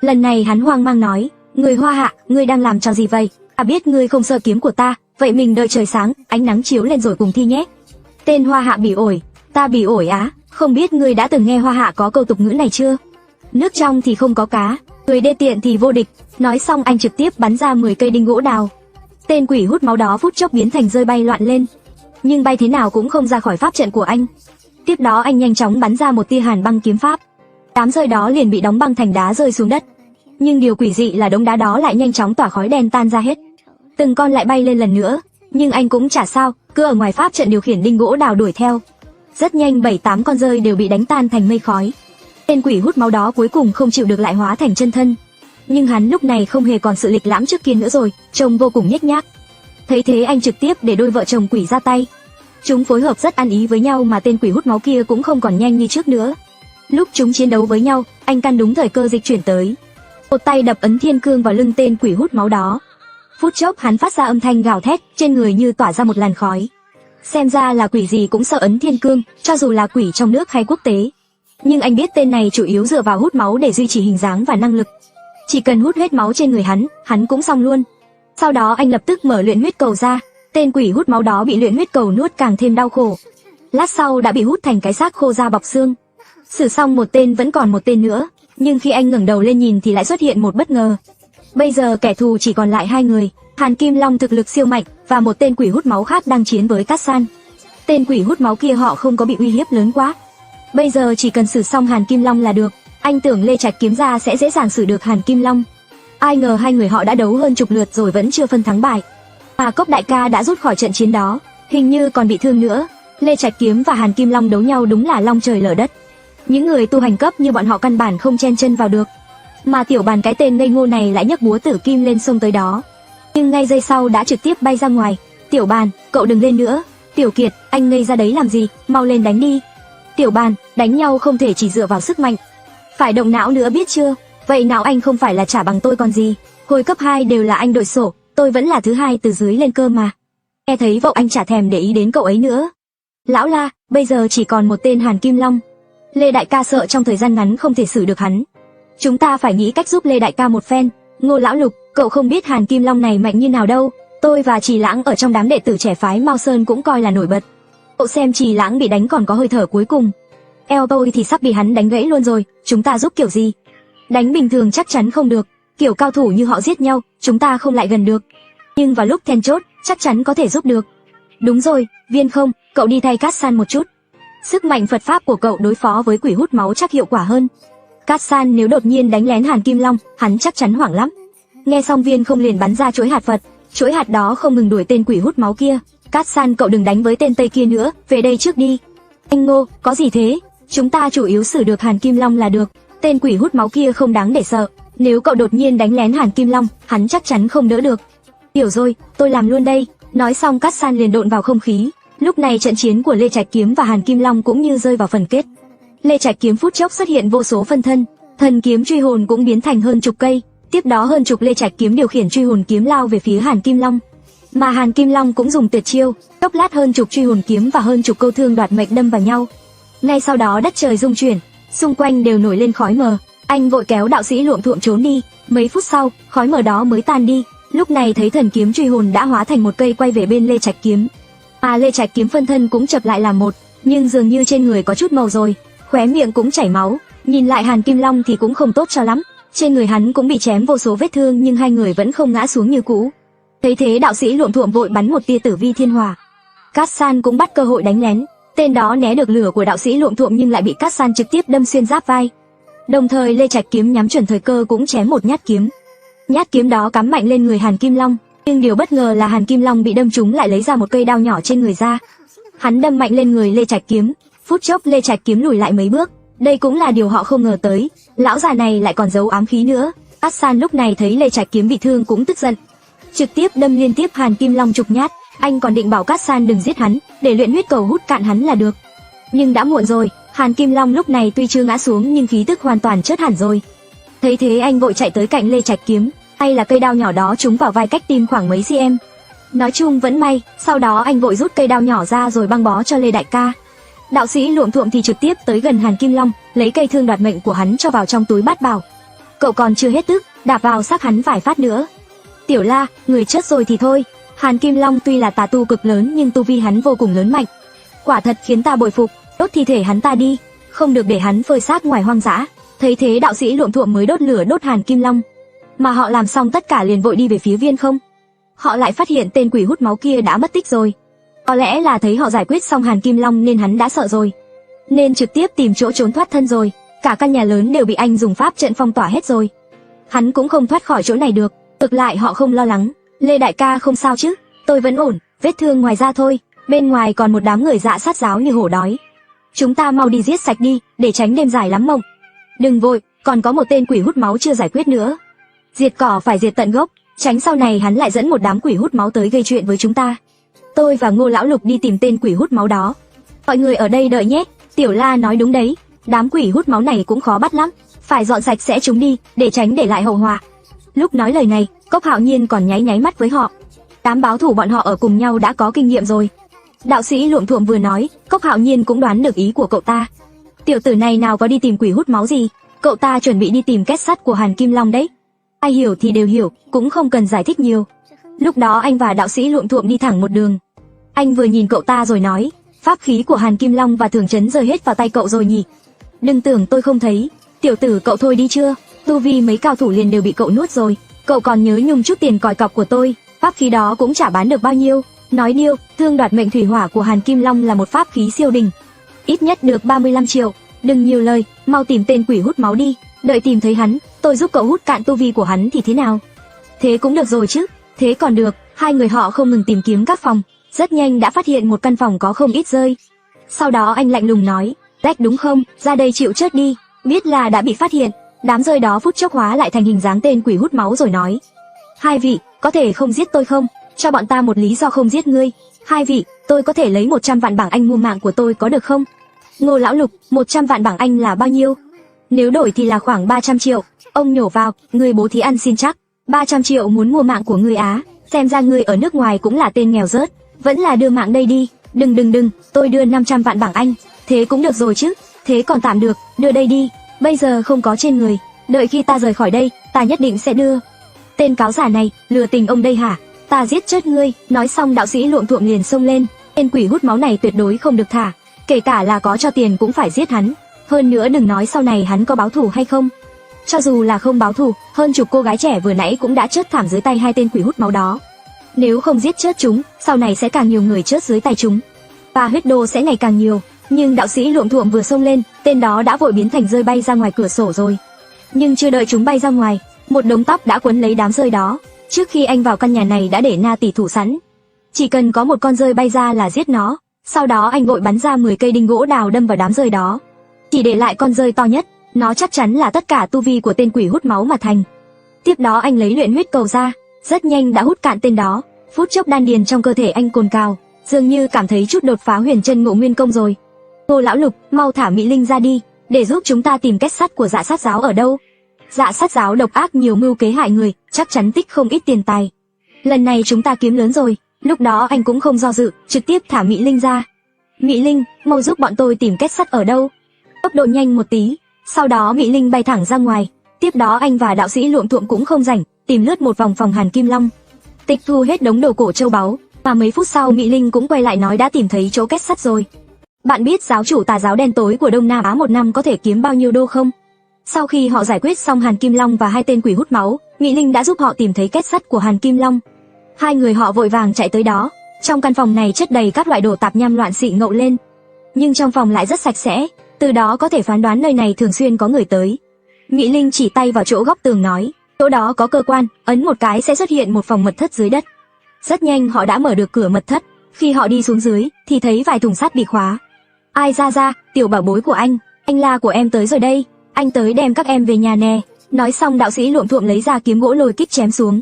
Lần này hắn hoang mang nói, người Hoa Hạ, ngươi đang làm trò gì vậy? Biết ngươi không sợ kiếm của ta, vậy mình đợi trời sáng, ánh nắng chiếu lên rồi cùng thi nhé. Tên Hoa Hạ bỉ ổi, ta bỉ ổi á? Không biết ngươi đã từng nghe Hoa Hạ có câu tục ngữ này chưa? Nước trong thì không có cá, người đê tiện thì vô địch. Nói xong anh trực tiếp bắn ra 10 cây đinh gỗ đào. Tên quỷ hút máu đó phút chốc biến thành rơi bay loạn lên, nhưng bay thế nào cũng không ra khỏi pháp trận của anh. Tiếp đó anh nhanh chóng bắn ra một tia hàn băng kiếm pháp. Đám rơi đó liền bị đóng băng thành đá rơi xuống đất. Nhưng điều quỷ dị là đống đá đó lại nhanh chóng tỏa khói đen tan ra hết. Từng con lại bay lên lần nữa, nhưng anh cũng chả sao, cứ ở ngoài pháp trận điều khiển đinh gỗ đào đuổi theo. Rất nhanh 7-8 con rơi đều bị đánh tan thành mây khói. Tên quỷ hút máu đó cuối cùng không chịu được lại hóa thành chân thân. Nhưng hắn lúc này không hề còn sự lịch lãm trước kia nữa rồi, trông vô cùng nhếch nhác. Thấy thế anh trực tiếp để đôi vợ chồng quỷ ra tay. Chúng phối hợp rất ăn ý với nhau mà tên quỷ hút máu kia cũng không còn nhanh như trước nữa. Lúc chúng chiến đấu với nhau, anh căn đúng thời cơ dịch chuyển tới. Một tay đập ấn thiên cương vào lưng tên quỷ hút máu đó. Phút chốc hắn phát ra âm thanh gào thét, trên người như tỏa ra một làn khói. Xem ra là quỷ gì cũng sợ ấn thiên cương, cho dù là quỷ trong nước hay quốc tế. Nhưng anh biết tên này chủ yếu dựa vào hút máu để duy trì hình dáng và năng lực. Chỉ cần hút hết máu trên người hắn cũng xong luôn. Sau đó anh lập tức mở luyện huyết cầu ra. Tên quỷ hút máu đó bị luyện huyết cầu nuốt càng thêm đau khổ. Lát sau đã bị hút thành cái xác khô da bọc xương. Xử xong một tên vẫn còn một tên nữa, nhưng khi anh ngẩng đầu lên nhìn thì lại xuất hiện một bất ngờ. Bây giờ kẻ thù chỉ còn lại 2 người, Hàn Kim Long thực lực siêu mạnh và một tên quỷ hút máu khác đang chiến với Cát San. Tên quỷ hút máu kia họ không có bị uy hiếp lớn quá. Bây giờ chỉ cần xử xong Hàn Kim Long là được. Anh tưởng Lê Trạch kiếm ra sẽ dễ dàng xử được Hàn Kim Long. Ai ngờ 2 người họ đã đấu hơn chục lượt rồi vẫn chưa phân thắng bại. Mà Cốc đại ca đã rút khỏi trận chiến đó, hình như còn bị thương nữa. Lê Trạch kiếm và Hàn Kim Long đấu nhau đúng là long trời lở đất. Những người tu hành cấp như bọn họ căn bản không chen chân vào được. Mà Tiểu Bàn cái tên ngây ngô này lại nhấc búa tử kim lên sông tới đó. Nhưng ngay giây sau đã trực tiếp bay ra ngoài. Tiểu Bàn, cậu đừng lên nữa. Tiểu Kiệt, anh ngây ra đấy làm gì, mau lên đánh đi. Tiểu Bàn, đánh nhau không thể chỉ dựa vào sức mạnh, phải động não nữa biết chưa? Vậy não anh không phải là trả bằng tôi còn gì. Hồi cấp 2 đều là anh đội sổ, tôi vẫn là thứ 2 từ dưới lên cơ mà. Nghe thấy vậu anh chả thèm để ý đến cậu ấy nữa. Lão La, bây giờ chỉ còn một tên Hàn Kim Long. Lê đại ca sợ trong thời gian ngắn không thể xử được hắn. Chúng ta phải nghĩ cách giúp Lê đại ca một phen. Ngô lão Lục, cậu không biết Hàn Kim Long này mạnh như nào đâu. Tôi và Trì Lãng ở trong đám đệ tử trẻ phái Mao Sơn cũng coi là nổi bật. Cậu xem Trì Lãng bị đánh còn có hơi thở cuối cùng. Eo tôi thì sắp bị hắn đánh gãy luôn rồi, chúng ta giúp kiểu gì? Đánh bình thường chắc chắn không được, kiểu cao thủ như họ giết nhau, chúng ta không lại gần được. Nhưng vào lúc then chốt, chắc chắn có thể giúp được. Đúng rồi, Viên không, cậu đi thay Cát San một chút. Sức mạnh Phật pháp của cậu đối phó với quỷ hút máu chắc hiệu quả hơn. Cát San nếu đột nhiên đánh lén Hàn Kim Long, hắn chắc chắn hoảng lắm. Nghe xong Viên không liền bắn ra chuỗi hạt Phật, chuỗi hạt đó không ngừng đuổi tên quỷ hút máu kia. Cát San cậu đừng đánh với tên Tây kia nữa, về đây trước đi. Anh Ngô, có gì thế? Chúng ta chủ yếu xử được Hàn Kim Long là được. Tên quỷ hút máu kia không đáng để sợ. Nếu cậu đột nhiên đánh lén Hàn Kim Long, hắn chắc chắn không đỡ được. Hiểu rồi, tôi làm luôn đây. Nói xong Cát San liền độn vào không khí, Lúc này trận chiến của Lê Trạch Kiếm và Hàn Kim Long cũng như rơi vào phần kết. Lê Trạch Kiếm phút chốc xuất hiện vô số phân thân, thần kiếm truy hồn cũng biến thành hơn chục cây, tiếp đó hơn chục Lê Trạch Kiếm điều khiển truy hồn kiếm lao về phía Hàn Kim Long. Mà Hàn Kim Long cũng dùng tuyệt chiêu, chốc lát hơn chục truy hồn kiếm và hơn chục câu thương đoạt mệnh đâm vào nhau. Ngay sau đó đất trời rung chuyển, xung quanh đều nổi lên khói mờ. Anh vội kéo đạo sĩ Luộm Thuộm trốn đi, mấy phút sau, khói mờ đó mới tan đi. Lúc này thấy thần kiếm truy hồn đã hóa thành một cây quay về bên Lê Trạch Kiếm. Lê Trạch Kiếm phân thân cũng chập lại làm một, nhưng dường như trên người có chút màu rồi, khóe miệng cũng chảy máu. Nhìn lại Hàn Kim Long thì cũng không tốt cho lắm, trên người hắn cũng bị chém vô số vết thương nhưng hai người vẫn không ngã xuống như cũ. Thấy thế đạo sĩ Luộm Thuộm vội bắn một tia tử vi thiên hỏa. Cát San cũng bắt cơ hội đánh lén, tên đó né được lửa của đạo sĩ Luộm Thuộm nhưng lại bị Cát San trực tiếp đâm xuyên giáp vai. Đồng thời Lê Trạch Kiếm nhắm chuẩn thời cơ cũng chém một nhát kiếm. Nhát kiếm đó cắm mạnh lên người Hàn Kim Long, nhưng điều bất ngờ là Hàn Kim Long bị đâm trúng lại lấy ra một cây đao nhỏ trên người ra. Hắn đâm mạnh lên người Lê Trạch Kiếm, phút chốc Lê Trạch Kiếm lùi lại mấy bước. Đây cũng là điều họ không ngờ tới, lão già này lại còn giấu ám khí nữa. Cát San lúc này thấy Lê Trạch Kiếm bị thương cũng tức giận, trực tiếp đâm liên tiếp Hàn Kim Long chục nhát. Anh còn định bảo Cát San đừng giết hắn, để luyện huyết cầu hút cạn hắn là được. Nhưng đã muộn rồi, Hàn Kim Long lúc này tuy chưa ngã xuống nhưng khí tức hoàn toàn chớt hẳn rồi. Thấy thế anh vội chạy tới cạnh Lê Trạch Kiếm, hay là cây đao nhỏ đó trúng vào vai cách tim khoảng mấy cm. Nói chung vẫn may, sau đó anh vội rút cây đao nhỏ ra rồi băng bó cho Lê đại ca. Đạo sĩ Luộm Thuộm thì trực tiếp tới gần Hàn Kim Long, lấy cây thương đoạt mệnh của hắn cho vào trong túi bát bảo. Cậu còn chưa hết tức, đạp vào xác hắn vài phát nữa. Tiểu La, người chết rồi thì thôi. Hàn Kim Long tuy là tà tu cực lớn nhưng tu vi hắn vô cùng lớn mạnh, quả thật khiến ta bội phục. Đốt thi thể hắn ta đi, không được để hắn phơi xác ngoài hoang dã. Thấy thế đạo sĩ Luộm Thuộm mới đốt lửa đốt Hàn Kim Long. Mà họ làm xong tất cả liền vội đi về phía viên không. Họ lại phát hiện tên quỷ hút máu kia đã mất tích rồi. Có lẽ là thấy họ giải quyết xong Hàn Kim Long nên hắn đã sợ rồi, nên trực tiếp tìm chỗ trốn thoát thân rồi. Cả căn nhà lớn đều bị anh dùng pháp trận phong tỏa hết rồi, hắn cũng không thoát khỏi chỗ này được. Ngược lại họ không lo lắng. Lê đại ca không sao chứ? Tôi vẫn ổn, vết thương ngoài da thôi. Bên ngoài còn một đám người dạ sát giáo như hổ đói. Chúng ta mau đi giết sạch đi, để tránh đêm dài lắm mộng. Đừng vội, còn có một tên quỷ hút máu chưa giải quyết nữa. Diệt cỏ phải diệt tận gốc, tránh sau này hắn lại dẫn một đám quỷ hút máu tới gây chuyện với chúng ta. Tôi và Ngô lão lục đi tìm tên quỷ hút máu đó. Mọi người ở đây đợi nhé. Tiểu La nói đúng đấy, đám quỷ hút máu này cũng khó bắt lắm, phải dọn sạch sẽ chúng đi, để tránh để lại hậu họa. Lúc nói lời này, Cốc Hạo Nhiên còn nháy nháy mắt với họ. Đám báo thủ bọn họ ở cùng nhau đã có kinh nghiệm rồi. Đạo sĩ Luộm Thuộm vừa nói, Cốc Hạo Nhiên cũng đoán được ý của cậu ta. Tiểu tử này nào có đi tìm quỷ hút máu gì, cậu ta chuẩn bị đi tìm két sắt của Hàn Kim Long đấy. Ai hiểu thì đều hiểu, cũng không cần giải thích nhiều. Lúc đó anh và đạo sĩ Luộm Thuộm đi thẳng một đường. Anh vừa nhìn cậu ta rồi nói, pháp khí của Hàn Kim Long và Thường Trấn rơi hết vào tay cậu rồi nhỉ? Đừng tưởng tôi không thấy. Tiểu tử cậu thôi đi chưa, tu vi mấy cao thủ liền đều bị cậu nuốt rồi. Cậu còn nhớ nhung chút tiền còi cọc của tôi, pháp khí đó cũng chả bán được bao nhiêu. Nói điêu, thương đoạt mệnh thủy hỏa của Hàn Kim Long là một pháp khí siêu đỉnh, ít nhất được 35 triệu. Đừng nhiều lời, mau tìm tên quỷ hút máu đi. Đợi tìm thấy hắn, tôi giúp cậu hút cạn tu vi của hắn thì thế nào? Thế cũng được rồi chứ. Thế còn được. Hai người họ không ngừng tìm kiếm các phòng, rất nhanh đã phát hiện một căn phòng có không ít rơi. Sau đó anh lạnh lùng nói, Rách đúng không, ra đây chịu chết đi. Biết là đã bị phát hiện, đám rơi đó phút chốc hóa lại thành hình dáng tên quỷ hút máu rồi nói, hai vị, có thể không giết tôi không? Cho bọn ta một lý do không giết ngươi. Hai vị, tôi có thể lấy 100 vạn bảng Anh mua mạng của tôi có được không? Ngô lão lục, 100 vạn bảng Anh là bao nhiêu? Nếu đổi thì là khoảng 300 triệu. Ông nhổ vào, người bố thí ăn xin chắc. 300 triệu muốn mua mạng của ngươi á? Xem ra ngươi ở nước ngoài cũng là tên nghèo rớt. Vẫn là đưa mạng đây đi. Đừng, tôi đưa 500 vạn bảng Anh. Thế cũng được rồi chứ. Thế còn tạm được, đưa đây đi. Bây giờ không có trên người, đợi khi ta rời khỏi đây, ta nhất định sẽ đưa. Tên cáo giả này, lừa tình ông đây hả? Ta giết chết ngươi. Nói xong đạo sĩ Luộm Thuộm liền xông lên. Tên quỷ hút máu này tuyệt đối không được thả, kể cả là có cho tiền cũng phải giết hắn. Hơn nữa đừng nói sau này hắn có báo thù hay không. Cho dù là không báo thù, hơn chục cô gái trẻ vừa nãy cũng đã chết thảm dưới tay hai tên quỷ hút máu đó. Nếu không giết chết chúng, sau này sẽ càng nhiều người chết dưới tay chúng, và huyết đô sẽ ngày càng nhiều. Nhưng đạo sĩ Luộm Thuộm vừa xông lên, tên đó đã vội biến thành rơi bay ra ngoài cửa sổ rồi. Nhưng chưa đợi chúng bay ra ngoài, một đống tóc đã quấn lấy đám rơi đó. Trước khi anh vào căn nhà này đã để Na Tỷ thủ sẵn, chỉ cần có một con rơi bay ra là giết nó. Sau đó anh vội bắn ra 10 cây đinh gỗ đào đâm vào đám rơi đó, chỉ để lại con rơi to nhất. Nó chắc chắn là tất cả tu vi của tên quỷ hút máu mà thành. Tiếp đó anh lấy luyện huyết cầu ra, rất nhanh đã hút cạn tên đó. Phút chốc đan điền trong cơ thể anh cồn cào, dường như cảm thấy chút đột phá huyền chân ngộ nguyên công rồi. Ngô lão lục, mau thả Mỹ Linh ra đi, để giúp chúng ta tìm kết sắt của Dạ Sát giáo ở đâu. Dạ Sát giáo độc ác nhiều mưu kế hại người, chắc chắn tích không ít tiền tài. Lần này chúng ta kiếm lớn rồi. Lúc đó anh cũng không do dự, trực tiếp thả Mỹ Linh ra. Mỹ Linh, mau giúp bọn tôi tìm kết sắt ở đâu. Tốc độ nhanh một tí. Sau đó Mỹ Linh bay thẳng ra ngoài. Tiếp đó anh và đạo sĩ Luộm Thuộm cũng không rảnh, tìm lướt một vòng phòng Hàn Kim Long, tịch thu hết đống đồ cổ châu báu. Và mấy phút sau Mỹ Linh cũng quay lại nói đã tìm thấy chỗ kết sắt rồi. Bạn biết giáo chủ tà giáo đen tối của Đông Nam Á một năm có thể kiếm bao nhiêu đô không? Sau khi họ giải quyết xong Hàn Kim Long và hai tên quỷ hút máu, Mỹ Linh đã giúp họ tìm thấy kết sắt của Hàn Kim Long. Hai người họ vội vàng chạy tới đó. Trong căn phòng này chất đầy các loại đồ tạp nham loạn xị ngậu lên, nhưng trong phòng lại rất sạch sẽ, từ đó có thể phán đoán nơi này thường xuyên có người tới. Mỹ Linh chỉ tay vào chỗ góc tường nói, chỗ đó có cơ quan, ấn một cái sẽ xuất hiện một phòng mật thất dưới đất. Rất nhanh họ đã mở được cửa mật thất. Khi họ đi xuống dưới thì thấy vài thùng sắt bị khóa. Ai ra, tiểu bảo bối của anh La của em tới rồi đây, anh tới đem các em về nhà nè. Nói xong đạo sĩ Luộm Thuộm lấy ra kiếm gỗ lôi kích chém xuống,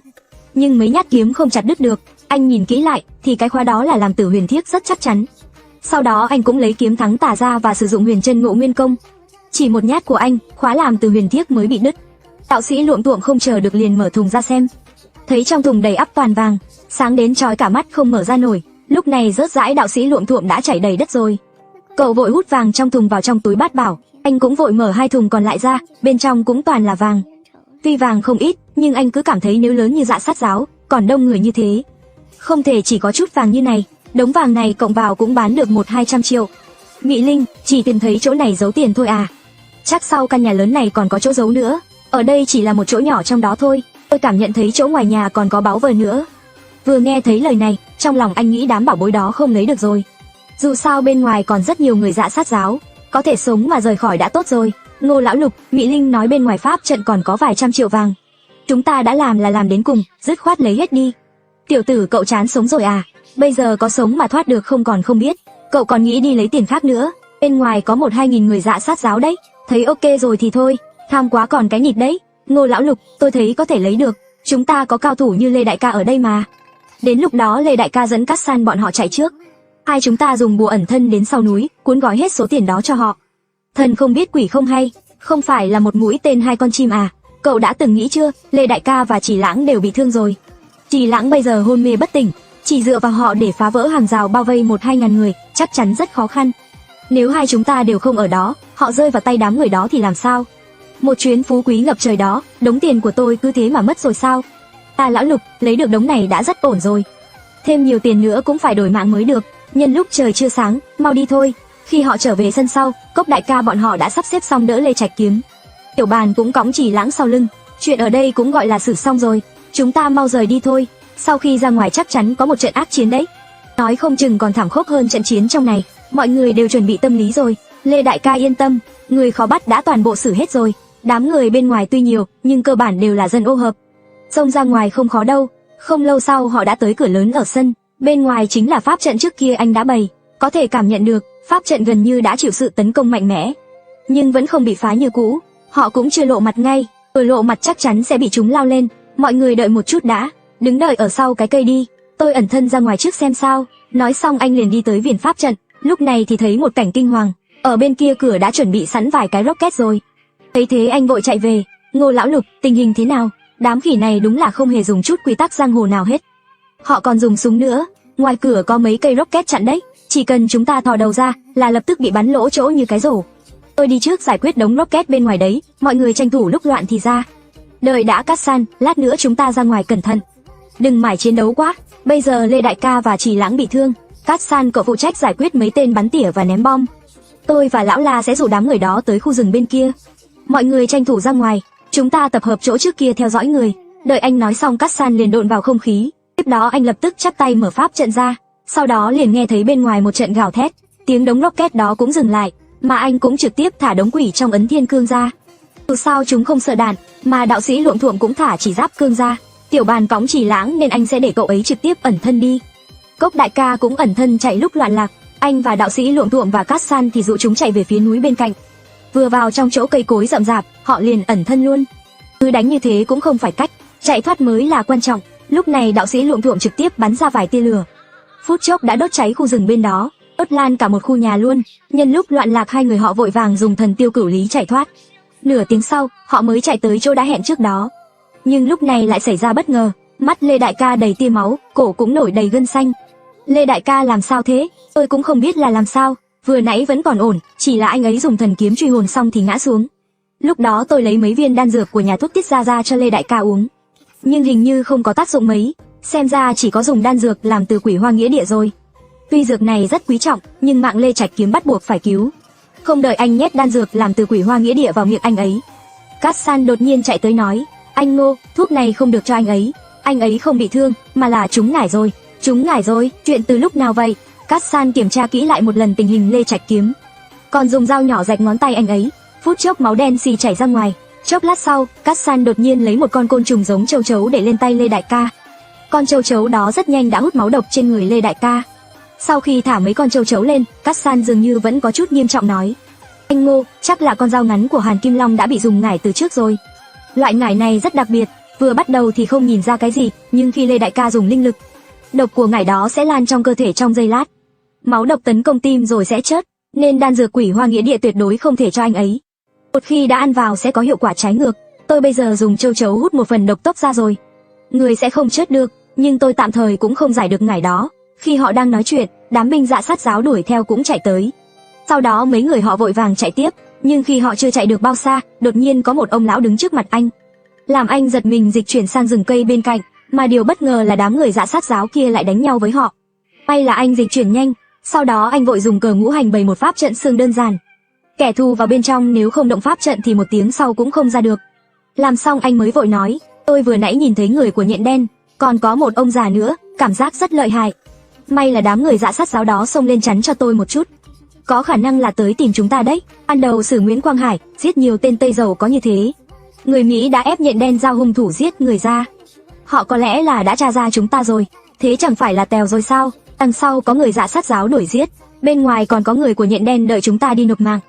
nhưng mấy nhát kiếm không chặt đứt được. Anh nhìn kỹ lại thì cái khóa đó là làm từ huyền thiết rất chắc chắn. Sau đó anh cũng lấy kiếm thắng tà ra và sử dụng huyền chân ngộ nguyên công. Chỉ một nhát của anh, khóa làm từ huyền thiết mới bị đứt. Đạo sĩ Luộm Thuộm không chờ được liền mở thùng ra xem. Thấy trong thùng đầy ắp toàn vàng, sáng đến chói cả mắt không mở ra nổi. Lúc này rớt rãi đạo sĩ Luộm Thuộm đã chảy đầy đất rồi. Cậu vội hút vàng trong thùng vào trong túi bát bảo. Anh cũng vội mở hai thùng còn lại ra, bên trong cũng toàn là vàng. Tuy vàng không ít, nhưng anh cứ cảm thấy nếu lớn như Dạ Sát giáo, còn đông người như thế, không thể chỉ có chút vàng như này. Đống vàng này cộng vào cũng bán được 100-200 triệu. Mỹ Linh, chỉ tìm thấy chỗ này giấu tiền thôi à? Chắc sau căn nhà lớn này còn có chỗ giấu nữa. Ở đây chỉ là một chỗ nhỏ trong đó thôi. Tôi cảm nhận thấy chỗ ngoài nhà còn có báu vật nữa. Vừa nghe thấy lời này, trong lòng anh nghĩ đám bảo bối đó không lấy được rồi. Dù sao bên ngoài còn rất nhiều người Dạ Sát giáo, có thể sống mà rời khỏi đã tốt rồi. Ngô lão lục, Mỹ Linh nói bên ngoài pháp trận còn có vài trăm triệu vàng. Chúng ta đã làm là làm đến cùng, dứt khoát lấy hết đi. Tiểu tử cậu chán sống rồi à? Bây giờ có sống mà thoát được không còn không biết. Cậu còn nghĩ đi lấy tiền khác nữa. Bên ngoài có 1-2 nghìn người Dạ Sát giáo đấy. Thấy ok rồi thì thôi, tham quá còn cái nhịt đấy. Ngô lão lục, tôi thấy có thể lấy được. Chúng ta có cao thủ như Lê đại ca ở đây mà. Đến lúc đó Lê đại ca dẫn Cát San bọn họ chạy trước. Hai chúng ta dùng bùa ẩn thân đến sau núi, cuốn gói hết số tiền đó cho họ. Thần không biết quỷ không hay, không phải là một mũi tên hai con chim à? Cậu đã từng nghĩ chưa, Lê đại ca và Chỉ Lãng đều bị thương rồi. Chỉ Lãng bây giờ hôn mê bất tỉnh, chỉ dựa vào họ để phá vỡ hàng rào bao vây 1-2 ngàn người, chắc chắn rất khó khăn. Nếu hai chúng ta đều không ở đó, họ rơi vào tay đám người đó thì làm sao? Một chuyến phú quý ngập trời đó, đống tiền của tôi cứ thế mà mất rồi sao? Lão lục, lấy được đống này đã rất ổn rồi. Thêm nhiều tiền nữa cũng phải đổi mạng mới được. Nhân lúc trời chưa sáng, mau đi thôi. Khi họ trở về sân sau, Cốc đại ca bọn họ đã sắp xếp xong đỡ Lê Trạch Kiếm. Tiểu Bàn cũng cõng Chỉ Lãng sau lưng. Chuyện ở đây cũng gọi là xử xong rồi. Chúng ta mau rời đi thôi. Sau khi ra ngoài chắc chắn có một trận ác chiến đấy. Nói không chừng còn thảm khốc hơn trận chiến trong này. Mọi người đều chuẩn bị tâm lý rồi. Lê đại ca yên tâm, người khó bắt đã toàn bộ xử hết rồi. Đám người bên ngoài tuy nhiều, nhưng cơ bản đều là dân ô hợp. Xông ra ngoài không khó đâu. Không lâu sau họ đã tới cửa lớn ở sân. Bên ngoài chính là pháp trận trước kia anh đã bày. Có thể cảm nhận được, pháp trận gần như đã chịu sự tấn công mạnh mẽ, nhưng vẫn không bị phá như cũ. Họ cũng chưa lộ mặt ngay, vừa lộ mặt chắc chắn sẽ bị chúng lao lên. Mọi người đợi một chút đã, đứng đợi ở sau cái cây đi, tôi ẩn thân ra ngoài trước xem sao. Nói xong anh liền đi tới viền pháp trận. Lúc này thì thấy một cảnh kinh hoàng, ở bên kia cửa đã chuẩn bị sẵn vài cái rocket rồi. Thấy thế anh vội chạy về. Ngô lão lục, tình hình thế nào? Đám khỉ này đúng là không hề dùng chút quy tắc giang hồ nào hết. Họ còn dùng súng nữa. Ngoài cửa có mấy cây rocket chặn đấy, chỉ cần chúng ta thò đầu ra là lập tức bị bắn lỗ chỗ như cái rổ. Tôi đi trước giải quyết đống rocket bên ngoài đấy, mọi người tranh thủ lúc loạn thì ra. Đợi đã Cát San, lát nữa chúng ta ra ngoài cẩn thận. Đừng mải chiến đấu quá, bây giờ Lê đại ca và Chỉ Lãng bị thương. Cát San cậu phụ trách giải quyết mấy tên bắn tỉa và ném bom. Tôi và lão La sẽ rủ đám người đó tới khu rừng bên kia. Mọi người tranh thủ ra ngoài, chúng ta tập hợp chỗ trước kia theo dõi người. Đợi anh nói xong Cát San liền độn vào không khí. Tiếp đó anh lập tức chắp tay mở pháp trận ra. Sau đó liền nghe thấy bên ngoài một trận gào thét, tiếng đống rocket đó cũng dừng lại, mà anh cũng trực tiếp thả đống quỷ trong ấn thiên cương ra. Dù sao chúng không sợ đạn, mà đạo sĩ Luộm Thuộm cũng thả chỉ giáp cương ra. Tiểu Bàn cõng Chỉ Lãng nên anh sẽ để cậu ấy trực tiếp ẩn thân đi. Cốc đại ca cũng ẩn thân chạy lúc loạn lạc. Anh và đạo sĩ Luộm Thuộm và Cát San thì dụ chúng chạy về phía núi bên cạnh. Vừa vào trong chỗ cây cối rậm rạp, họ liền ẩn thân luôn. Cứ đánh như thế cũng không phải cách, chạy thoát mới là quan trọng. Lúc này đạo sĩ Luộm Thuộm trực tiếp bắn ra vài tia lửa. phút chốc đã đốt cháy khu rừng bên đó, đốt lan cả một khu nhà luôn. Nhân lúc loạn lạc hai người họ vội vàng dùng thần tiêu cửu lý chạy thoát. Nửa tiếng sau, họ mới chạy tới chỗ đã hẹn trước đó. Nhưng lúc này lại xảy ra bất ngờ, mắt Lê đại ca đầy tia máu, cổ cũng nổi đầy gân xanh. Lê đại ca làm sao thế? Tôi cũng không biết là làm sao, vừa nãy vẫn còn ổn, chỉ là anh ấy dùng thần kiếm truy hồn xong thì ngã xuống. Lúc đó tôi lấy mấy viên đan dược của nhà thuốc Tiết ra cho Lê đại ca uống, nhưng hình như không có tác dụng mấy, xem ra chỉ có dùng đan dược làm từ Quỷ Hoa Nghĩa Địa rồi. Tuy dược này rất quý trọng, nhưng mạng Lê Trạch Kiếm bắt buộc phải cứu. Không đợi anh nhét đan dược làm từ Quỷ Hoa Nghĩa Địa vào miệng anh ấy, Cát San đột nhiên chạy tới nói, anh Ngô, thuốc này không được cho anh ấy không bị thương, mà là trúng ngải rồi. Trúng ngải rồi, chuyện từ lúc nào vậy? Cát San kiểm tra kỹ lại một lần tình hình Lê Trạch Kiếm, còn dùng dao nhỏ rạch ngón tay anh ấy, phút chốc máu đen xì chảy ra ngoài. Chốc lát sau, Cát San đột nhiên lấy một con côn trùng giống châu chấu để lên tay Lê đại ca. Con châu chấu đó rất nhanh đã hút máu độc trên người Lê đại ca. Sau khi thả mấy con châu chấu lên, Cát San dường như vẫn có chút nghiêm trọng nói, anh Ngô, chắc là con dao ngắn của Hàn Kim Long đã bị dùng ngải từ trước rồi. Loại ngải này rất đặc biệt, vừa bắt đầu thì không nhìn ra cái gì, nhưng khi Lê đại ca dùng linh lực, độc của ngải đó sẽ lan trong cơ thể trong giây lát. Máu độc tấn công tim rồi sẽ chết, nên đan dược Quỷ Hoa Nghĩa Địa tuyệt đối không thể cho anh ấy. Một khi đã ăn vào sẽ có hiệu quả trái ngược. Tôi bây giờ dùng châu chấu hút một phần độc tốc ra rồi, người sẽ không chết được, nhưng tôi tạm thời cũng không giải được ngải đó. Khi họ đang nói chuyện, đám binh Dạ Sát giáo đuổi theo cũng chạy tới. Sau đó mấy người họ vội vàng chạy tiếp, nhưng khi họ chưa chạy được bao xa, đột nhiên có một ông lão đứng trước mặt anh, làm anh giật mình dịch chuyển sang rừng cây bên cạnh. Mà điều bất ngờ là đám người Dạ Sát giáo kia lại đánh nhau với họ. May là anh dịch chuyển nhanh, sau đó anh vội dùng cờ ngũ hành bày một pháp trận xương đơn giản. Kẻ thù vào bên trong nếu không động pháp trận thì một tiếng sau cũng không ra được. Làm xong anh mới vội nói, tôi vừa nãy nhìn thấy người của nhện đen, còn có một ông già nữa, cảm giác rất lợi hại. May là đám người Dạ Sát giáo đó xông lên chắn cho tôi một chút. Có khả năng là tới tìm chúng ta đấy. Ban đầu Sử Nguyễn Quang Hải giết nhiều tên Tây Dầu có như thế. Người Mỹ đã ép nhện đen giao hung thủ giết người ra. Họ có lẽ là đã tra ra chúng ta rồi. Thế chẳng phải là tèo rồi sao? Đằng sau có người Dạ Sát giáo đuổi giết, bên ngoài còn có người của nhện đen đợi chúng ta đi nộp mạng.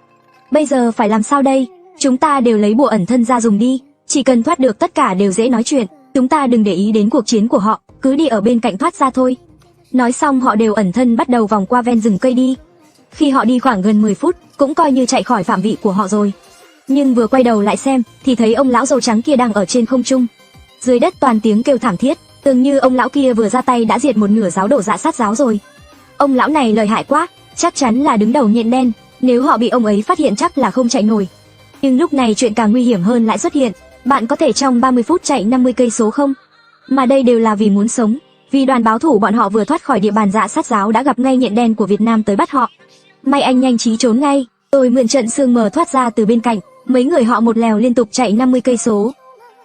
Bây giờ phải làm sao đây? Chúng ta đều lấy bùa ẩn thân ra dùng đi, chỉ cần thoát được tất cả đều dễ nói chuyện. Chúng ta đừng để ý đến cuộc chiến của họ, cứ đi ở bên cạnh thoát ra thôi. Nói xong họ đều ẩn thân bắt đầu vòng qua ven rừng cây đi. Khi họ đi khoảng gần 10 phút, cũng coi như chạy khỏi phạm vị của họ rồi. Nhưng vừa quay đầu lại xem, thì thấy ông lão râu trắng kia đang ở trên không trung. Dưới đất toàn tiếng kêu thảm thiết, tưởng như ông lão kia vừa ra tay đã diệt một nửa giáo đồ Dạ Sát giáo rồi. Ông lão này lợi hại quá, chắc chắn là đứng đầu nhện đen, nếu họ bị ông ấy phát hiện chắc là không chạy nổi. Nhưng lúc này chuyện càng nguy hiểm hơn lại xuất hiện. Bạn có thể trong 30 phút chạy 50 cây số không? Mà đây đều là vì muốn sống. Vì đoàn báo thủ bọn họ vừa thoát khỏi địa bàn Dạ Sát giáo đã gặp ngay nhện đen của Việt Nam tới bắt họ. May anh nhanh trí trốn ngay, tôi mượn trận sương mờ thoát ra từ bên cạnh, mấy người họ một lèo liên tục chạy 50 cây số.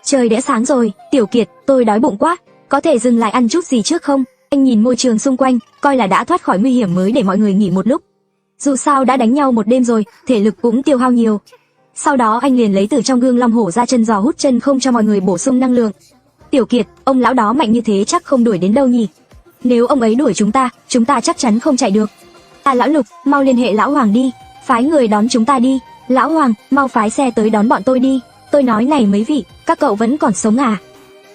Trời đã sáng rồi, Tiểu Kiệt, tôi đói bụng quá, có thể dừng lại ăn chút gì trước không? Anh nhìn môi trường xung quanh, coi là đã thoát khỏi nguy hiểm mới để mọi người nghỉ một lúc. Dù sao đã đánh nhau một đêm rồi, thể lực cũng tiêu hao nhiều. Sau đó anh liền lấy từ trong gương long hổ ra chân giò hút chân không cho mọi người bổ sung năng lượng. Tiểu Kiệt, ông lão đó mạnh như thế chắc không đuổi đến đâu nhỉ? Nếu ông ấy đuổi chúng ta chắc chắn không chạy được. Lão Lục, mau liên hệ lão Hoàng đi, phái người đón chúng ta đi. Lão Hoàng, mau phái xe tới đón bọn tôi đi. Tôi nói này mấy vị, các cậu vẫn còn sống à?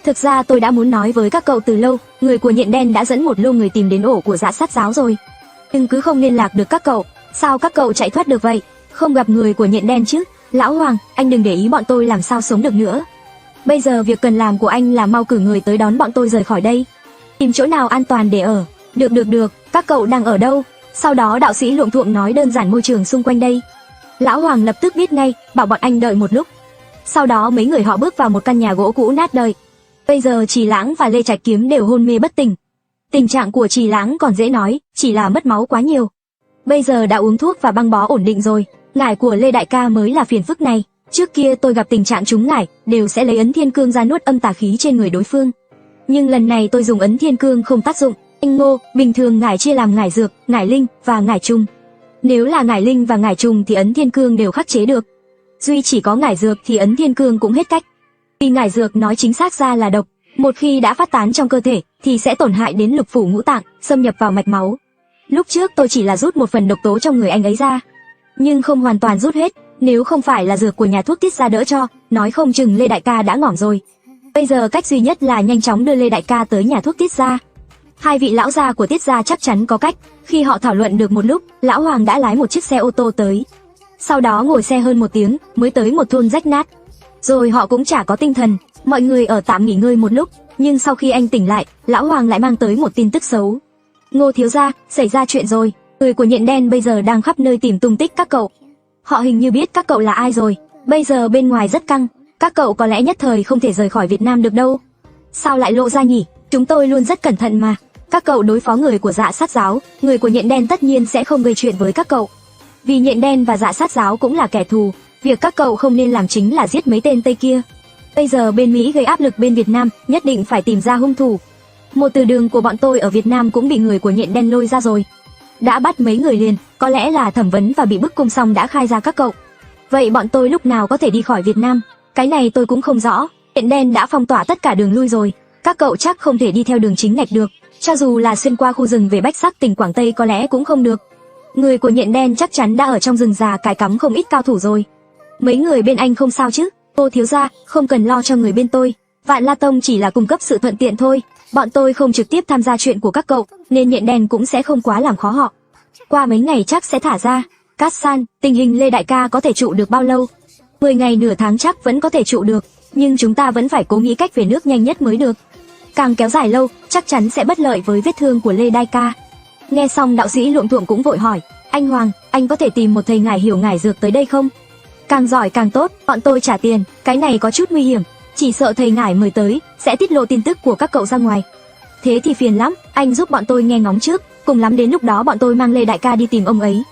Thực ra tôi đã muốn nói với các cậu từ lâu, người của nhện đen đã dẫn một lô người tìm đến ổ của Dạ Sát giáo rồi. Nhưng cứ không liên lạc được các cậu, sao các cậu chạy thoát được vậy? Không gặp người của nhện đen chứ? Lão Hoàng, anh đừng để ý bọn tôi làm sao sống được nữa. Bây giờ việc cần làm của anh là mau cử người tới đón bọn tôi rời khỏi đây. Tìm chỗ nào an toàn để ở. Được, các cậu đang ở đâu? Sau đó đạo sĩ Luộng Thuộng nói đơn giản môi trường xung quanh đây. Lão Hoàng lập tức biết ngay, bảo bọn anh đợi một lúc. Sau đó mấy người họ bước vào một căn nhà gỗ cũ nát đời. Bây giờ Trì Lãng và Lê Trạch Kiếm đều hôn mê bất tỉnh. Tình trạng của Trì Lãng còn dễ nói, chỉ là mất máu quá nhiều. Bây giờ đã uống thuốc và băng bó ổn định rồi. Ngải của Lê đại ca mới là phiền phức này. Trước kia tôi gặp tình trạng trúng ngải, đều sẽ lấy ấn thiên cương ra nuốt âm tà khí trên người đối phương. Nhưng lần này tôi dùng ấn thiên cương không tác dụng. Anh Ngô, bình thường ngải chia làm ngải dược, ngải linh và ngải trùng. Nếu là ngải linh và ngải trùng thì ấn thiên cương đều khắc chế được. Duy chỉ có ngải dược thì ấn thiên cương cũng hết cách. Vì ngải dược nói chính xác ra là độc, một khi đã phát tán trong cơ thể thì sẽ tổn hại đến lục phủ ngũ tạng, xâm nhập vào mạch máu. Lúc trước tôi chỉ là rút một phần độc tố trong người anh ấy ra, nhưng không hoàn toàn rút hết. Nếu không phải là dược của nhà thuốc Tiết ra đỡ cho, nói không chừng Lê đại ca đã ngỏm rồi. Bây giờ cách duy nhất là nhanh chóng đưa Lê đại ca tới nhà thuốc Tiết ra. Hai vị lão già của Tiết gia chắc chắn có cách. Khi họ thảo luận được một lúc, lão hoàng đã lái một chiếc xe ô tô tới. Sau đó ngồi xe hơn 1 tiếng mới tới một thôn rách nát. Rồi họ cũng chả có tinh thần, mọi người ở tạm nghỉ ngơi một lúc, nhưng sau khi anh tỉnh lại, lão hoàng lại mang tới một tin tức xấu. Ngô thiếu gia, xảy ra chuyện rồi, người của Nhện Đen bây giờ đang khắp nơi tìm tung tích các cậu. Họ hình như biết các cậu là ai rồi, bây giờ bên ngoài rất căng, các cậu có lẽ nhất thời không thể rời khỏi Việt Nam được đâu. Sao lại lộ ra nhỉ? Chúng tôi luôn rất cẩn thận mà. Các cậu đối phó người của Dạ Sát giáo, người của Nhện Đen tất nhiên sẽ không gây chuyện với các cậu. Vì Nhện Đen và Dạ Sát giáo cũng là kẻ thù, việc các cậu không nên làm chính là giết mấy tên Tây kia. Bây giờ bên Mỹ gây áp lực bên Việt Nam, nhất định phải tìm ra hung thủ. Một từ đường của bọn tôi ở Việt Nam cũng bị người của Nhện Đen lôi ra rồi. Đã bắt mấy người liền, có lẽ là thẩm vấn và bị bức cung xong đã khai ra các cậu. Vậy bọn tôi lúc nào có thể đi khỏi Việt Nam? Cái này tôi cũng không rõ. Nhện Đen đã phong tỏa tất cả đường lui rồi, các cậu chắc không thể đi theo đường chính ngạch được. Cho dù là xuyên qua khu rừng về Bách Sắc tỉnh Quảng Tây có lẽ cũng không được. Người của Nhện Đen chắc chắn đã ở trong rừng già cài cắm không ít cao thủ rồi. Mấy người bên anh không sao chứ? Cô thiếu gia, không cần lo cho người bên tôi. Vạn La Tông chỉ là cung cấp sự thuận tiện thôi. Bọn tôi không trực tiếp tham gia chuyện của các cậu, nên Nhện Đen cũng sẽ không quá làm khó họ. Qua mấy ngày chắc sẽ thả ra. Cát San, tình hình Lê đại ca có thể trụ được bao lâu? 10 ngày nửa tháng chắc vẫn có thể trụ được, nhưng chúng ta vẫn phải cố nghĩ cách về nước nhanh nhất mới được. Càng kéo dài lâu, chắc chắn sẽ bất lợi với vết thương của Lê đại ca. Nghe xong đạo sĩ Luộm Thuộm cũng vội hỏi, anh Hoàng, anh có thể tìm một thầy ngải hiểu ngải dược tới đây không? Càng giỏi càng tốt, bọn tôi trả tiền, cái này có chút nguy hiểm, chỉ sợ thầy ngải mời tới, sẽ tiết lộ tin tức của các cậu ra ngoài. Thế thì phiền lắm, anh giúp bọn tôi nghe ngóng trước, cùng lắm đến lúc đó bọn tôi mang Lê đại ca đi tìm ông ấy.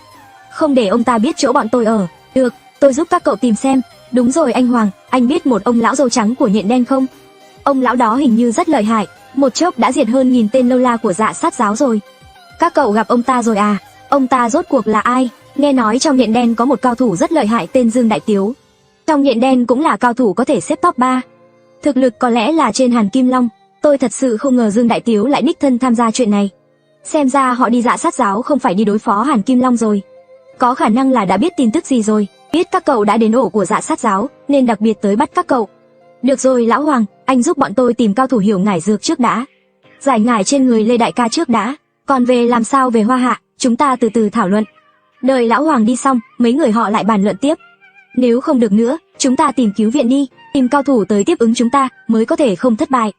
Không để ông ta biết chỗ bọn tôi ở. Được, tôi giúp các cậu tìm xem. Đúng rồi anh Hoàng, anh biết một ông lão râu trắng của Nhện Đen không? Ông lão đó hình như rất lợi hại, một chốc đã diệt hơn 1000 tên lâu la của Dạ Sát giáo rồi. Các cậu gặp ông ta rồi à? Ông ta rốt cuộc là ai? Nghe nói trong Nhện Đen có một cao thủ rất lợi hại tên Dương Đại Tiếu. Trong Nhện Đen cũng là cao thủ có thể xếp top 3. Thực lực có lẽ là trên Hàn Kim Long. Tôi thật sự không ngờ Dương Đại Tiếu lại đích thân tham gia chuyện này. Xem ra họ đi Dạ Sát giáo không phải đi đối phó Hàn Kim Long rồi. Có khả năng là đã biết tin tức gì rồi, biết các cậu đã đến ổ của Dạ Sát giáo, nên đặc biệt tới bắt các cậu. Được rồi lão Hoàng, anh giúp bọn tôi tìm cao thủ hiểu ngải dược trước đã. Giải ngải trên người Lê đại ca trước đã, còn về làm sao về Hoa Hạ, chúng ta từ từ thảo luận. Đợi lão Hoàng đi xong, mấy người họ lại bàn luận tiếp. Nếu không được nữa, chúng ta tìm cứu viện đi, tìm cao thủ tới tiếp ứng chúng ta, mới có thể không thất bại.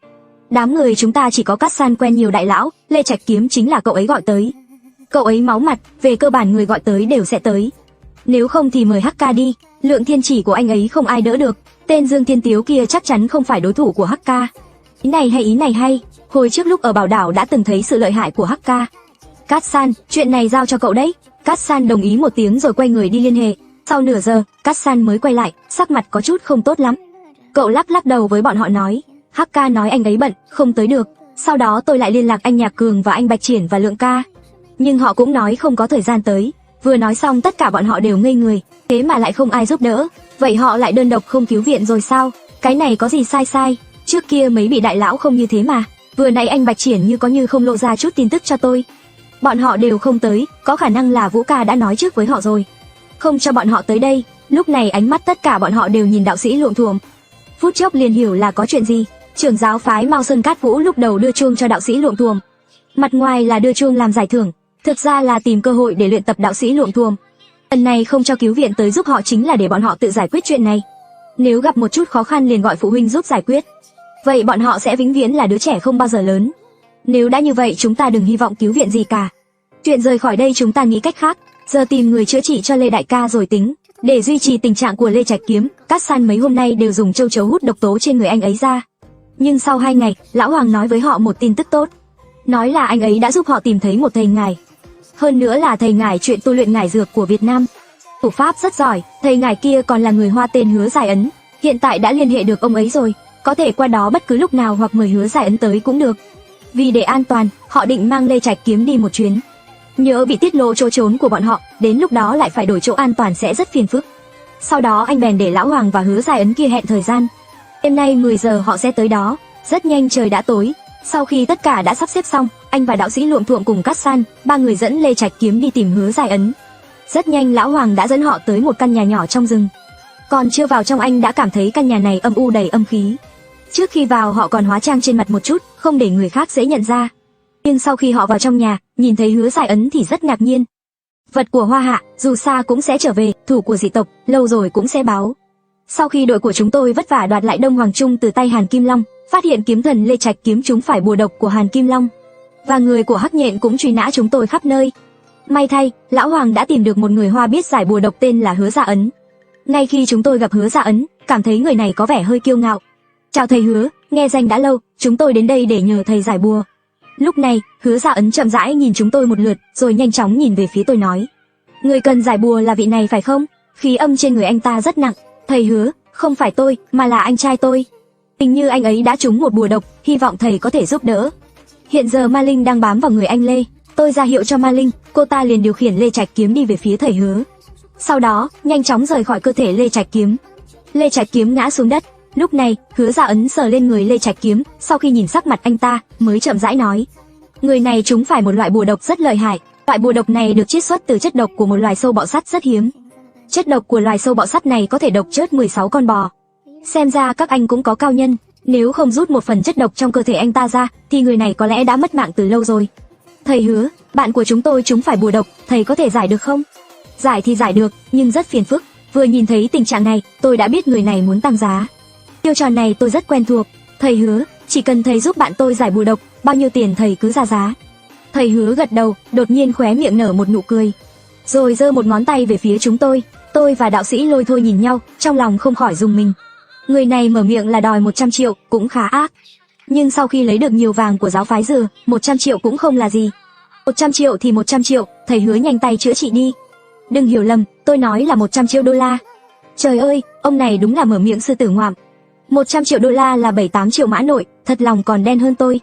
Đám người chúng ta chỉ có Cát San quen nhiều đại lão, Lê Trạch Kiếm chính là cậu ấy gọi tới. Cậu ấy máu mặt, về cơ bản người gọi tới đều sẽ tới. Nếu không thì mời HK đi, lượng thiên chỉ của anh ấy không ai đỡ được, tên Dương Thiên Tiếu kia chắc chắn không phải đối thủ của HK. Ý này hay, hồi trước lúc ở Bảo Đảo đã từng thấy sự lợi hại của HK. Cát San, chuyện này giao cho cậu đấy. Cát San đồng ý một tiếng rồi quay người đi liên hệ. Sau nửa giờ, Cát San mới quay lại, sắc mặt có chút không tốt lắm. Cậu lắc đầu với bọn họ nói, HK nói anh ấy bận, không tới được. Sau đó tôi lại liên lạc anh Nhạc Cường và anh Bạch Triển và Lượng ca. Nhưng họ cũng nói không có thời gian tới. Vừa nói xong tất cả bọn họ đều ngây người, thế mà lại không ai giúp đỡ. Vậy họ lại đơn độc không cứu viện rồi sao? Cái này có gì sai? Trước kia mấy vị đại lão không như thế mà. Vừa nãy anh Bạch Triển như không lộ ra chút tin tức cho tôi. Bọn họ đều không tới, có khả năng là Vũ ca đã nói trước với họ rồi, không cho bọn họ tới đây. Lúc này ánh mắt tất cả bọn họ đều nhìn đạo sĩ Luộm Thuộm. Phút chốc liền hiểu là có chuyện gì. Trưởng giáo phái Mao Sơn Cát Vũ lúc đầu đưa chuông cho đạo sĩ Luộm Thuộm. Mặt ngoài là đưa chuông làm giải thưởng, thực ra là tìm cơ hội để luyện tập đạo sĩ Luộm Thuộm. Lần này không cho cứu viện tới giúp họ chính là để bọn họ tự giải quyết chuyện này. Nếu gặp một chút khó khăn liền gọi phụ huynh giúp giải quyết. Vậy bọn họ sẽ vĩnh viễn là đứa trẻ không bao giờ lớn. Nếu đã như vậy chúng ta đừng hy vọng cứu viện gì cả. Chuyện rời khỏi đây chúng ta nghĩ cách khác, giờ tìm người chữa trị cho Lê đại ca rồi tính. Để duy trì tình trạng của Lê Trạch Kiếm, Cát San mấy hôm nay đều dùng châu chấu hút độc tố trên người anh ấy ra. Nhưng sau 2 ngày, lão Hoàng nói với họ một tin tức tốt. Nói là anh ấy đã giúp họ tìm thấy một thầy ngải. Hơn nữa là thầy ngải chuyện tu luyện ngải dược của Việt Nam. Thủ pháp rất giỏi, thầy ngải kia còn là người Hoa tên Hứa Giải Ấn. Hiện tại đã liên hệ được ông ấy rồi, có thể qua đó bất cứ lúc nào hoặc mời Hứa Giải Ấn tới cũng được. Vì để an toàn, họ định mang Lê Trạch Kiếm đi một chuyến. Nhớ bị tiết lộ chỗ trốn của bọn họ, đến lúc đó lại phải đổi chỗ an toàn sẽ rất phiền phức. Sau đó anh bèn để lão Hoàng và Hứa Giải Ấn kia hẹn thời gian. Đêm nay 10 giờ họ sẽ tới đó. Rất nhanh trời đã tối. Sau khi tất cả đã sắp xếp xong, anh và đạo sĩ Luộm Thuộm cùng Cát San, 3 người dẫn Lê Trạch Kiếm đi tìm Hứa Giải Ấn. Rất nhanh lão Hoàng đã dẫn họ tới một căn nhà nhỏ trong rừng. Còn chưa vào trong anh đã cảm thấy căn nhà này âm u đầy âm khí. Trước khi vào họ còn hóa trang trên mặt một chút, không để người khác dễ nhận ra. Nhưng sau khi họ vào trong nhà, nhìn thấy Hứa Giải Ấn thì rất ngạc nhiên. Vật của Hoa Hạ, dù xa cũng sẽ trở về, thủ của dị tộc, lâu rồi cũng sẽ báo. Sau khi đội của chúng tôi vất vả đoạt lại Đông Hoàng Trung từ tay Hàn Kim Long, phát hiện kiếm thần Lê Trạch kiếm chúng phải bùa độc của Hàn Kim Long, và người của Hắc Nhện cũng truy nã chúng tôi khắp nơi. May thay, lão Hoàng đã tìm được một người Hoa biết giải bùa độc tên là Hứa Dạ Ấn. Ngay khi chúng tôi gặp Hứa Dạ Ấn, cảm thấy người này có vẻ hơi kiêu ngạo. Chào thầy Hứa, nghe danh đã lâu, chúng tôi đến đây để nhờ thầy giải bùa. Lúc này, Hứa Dạ Ấn chậm rãi nhìn chúng tôi một lượt, rồi nhanh chóng nhìn về phía tôi nói: người cần giải bùa là vị này phải không? Khí âm trên người anh ta rất nặng. Thầy Hứa, không phải tôi, mà là anh trai tôi. Hình như anh ấy đã trúng một bùa độc, hy vọng thầy có thể giúp đỡ. Hiện giờ ma linh đang bám vào người anh Lê. Tôi ra hiệu cho ma linh, cô ta liền điều khiển Lê Trạch kiếm đi về phía thầy Hứa. Sau đó, nhanh chóng rời khỏi cơ thể Lê Trạch kiếm. Lê Trạch kiếm ngã xuống đất. Lúc này, Hứa Dạ Ấn sờ lên người Lê Trạch kiếm, sau khi nhìn sắc mặt anh ta, mới chậm rãi nói: người này trúng phải một loại bùa độc rất lợi hại. Loại bùa độc này được chiết xuất từ chất độc của một loài sâu bọ sắt rất hiếm. Chất độc của loài sâu bọ sắt này có thể độc chết 16 con bò. Xem ra các anh cũng có cao nhân, nếu không rút một phần chất độc trong cơ thể anh ta ra, thì người này có lẽ đã mất mạng từ lâu rồi. Thầy Hứa, bạn của chúng tôi trúng phải bùa độc, thầy có thể giải được không? Giải thì giải được, nhưng rất phiền phức. Vừa nhìn thấy tình trạng này, tôi đã biết người này muốn tăng giá. Chiêu trò này tôi rất quen thuộc. Thầy Hứa, chỉ cần thầy giúp bạn tôi giải bùa độc, bao nhiêu tiền thầy cứ ra giá. Thầy Hứa gật đầu, đột nhiên khóe miệng nở một nụ cười, rồi giơ một ngón tay về phía chúng tôi. Tôi và đạo sĩ Lôi Thôi nhìn nhau, trong lòng không khỏi rùng mình. Người này mở miệng là đòi 100 triệu, cũng khá ác. Nhưng sau khi lấy được nhiều vàng của giáo phái Dừa, 100 triệu cũng không là gì. 100 triệu thì 100 triệu, thầy Hứa nhanh tay chữa trị đi. Đừng hiểu lầm, tôi nói là 100 triệu đô la. Trời ơi, ông này đúng là mở miệng sư tử ngoạm. 100 triệu đô la là 7-8 triệu mã nội, thật lòng còn đen hơn tôi.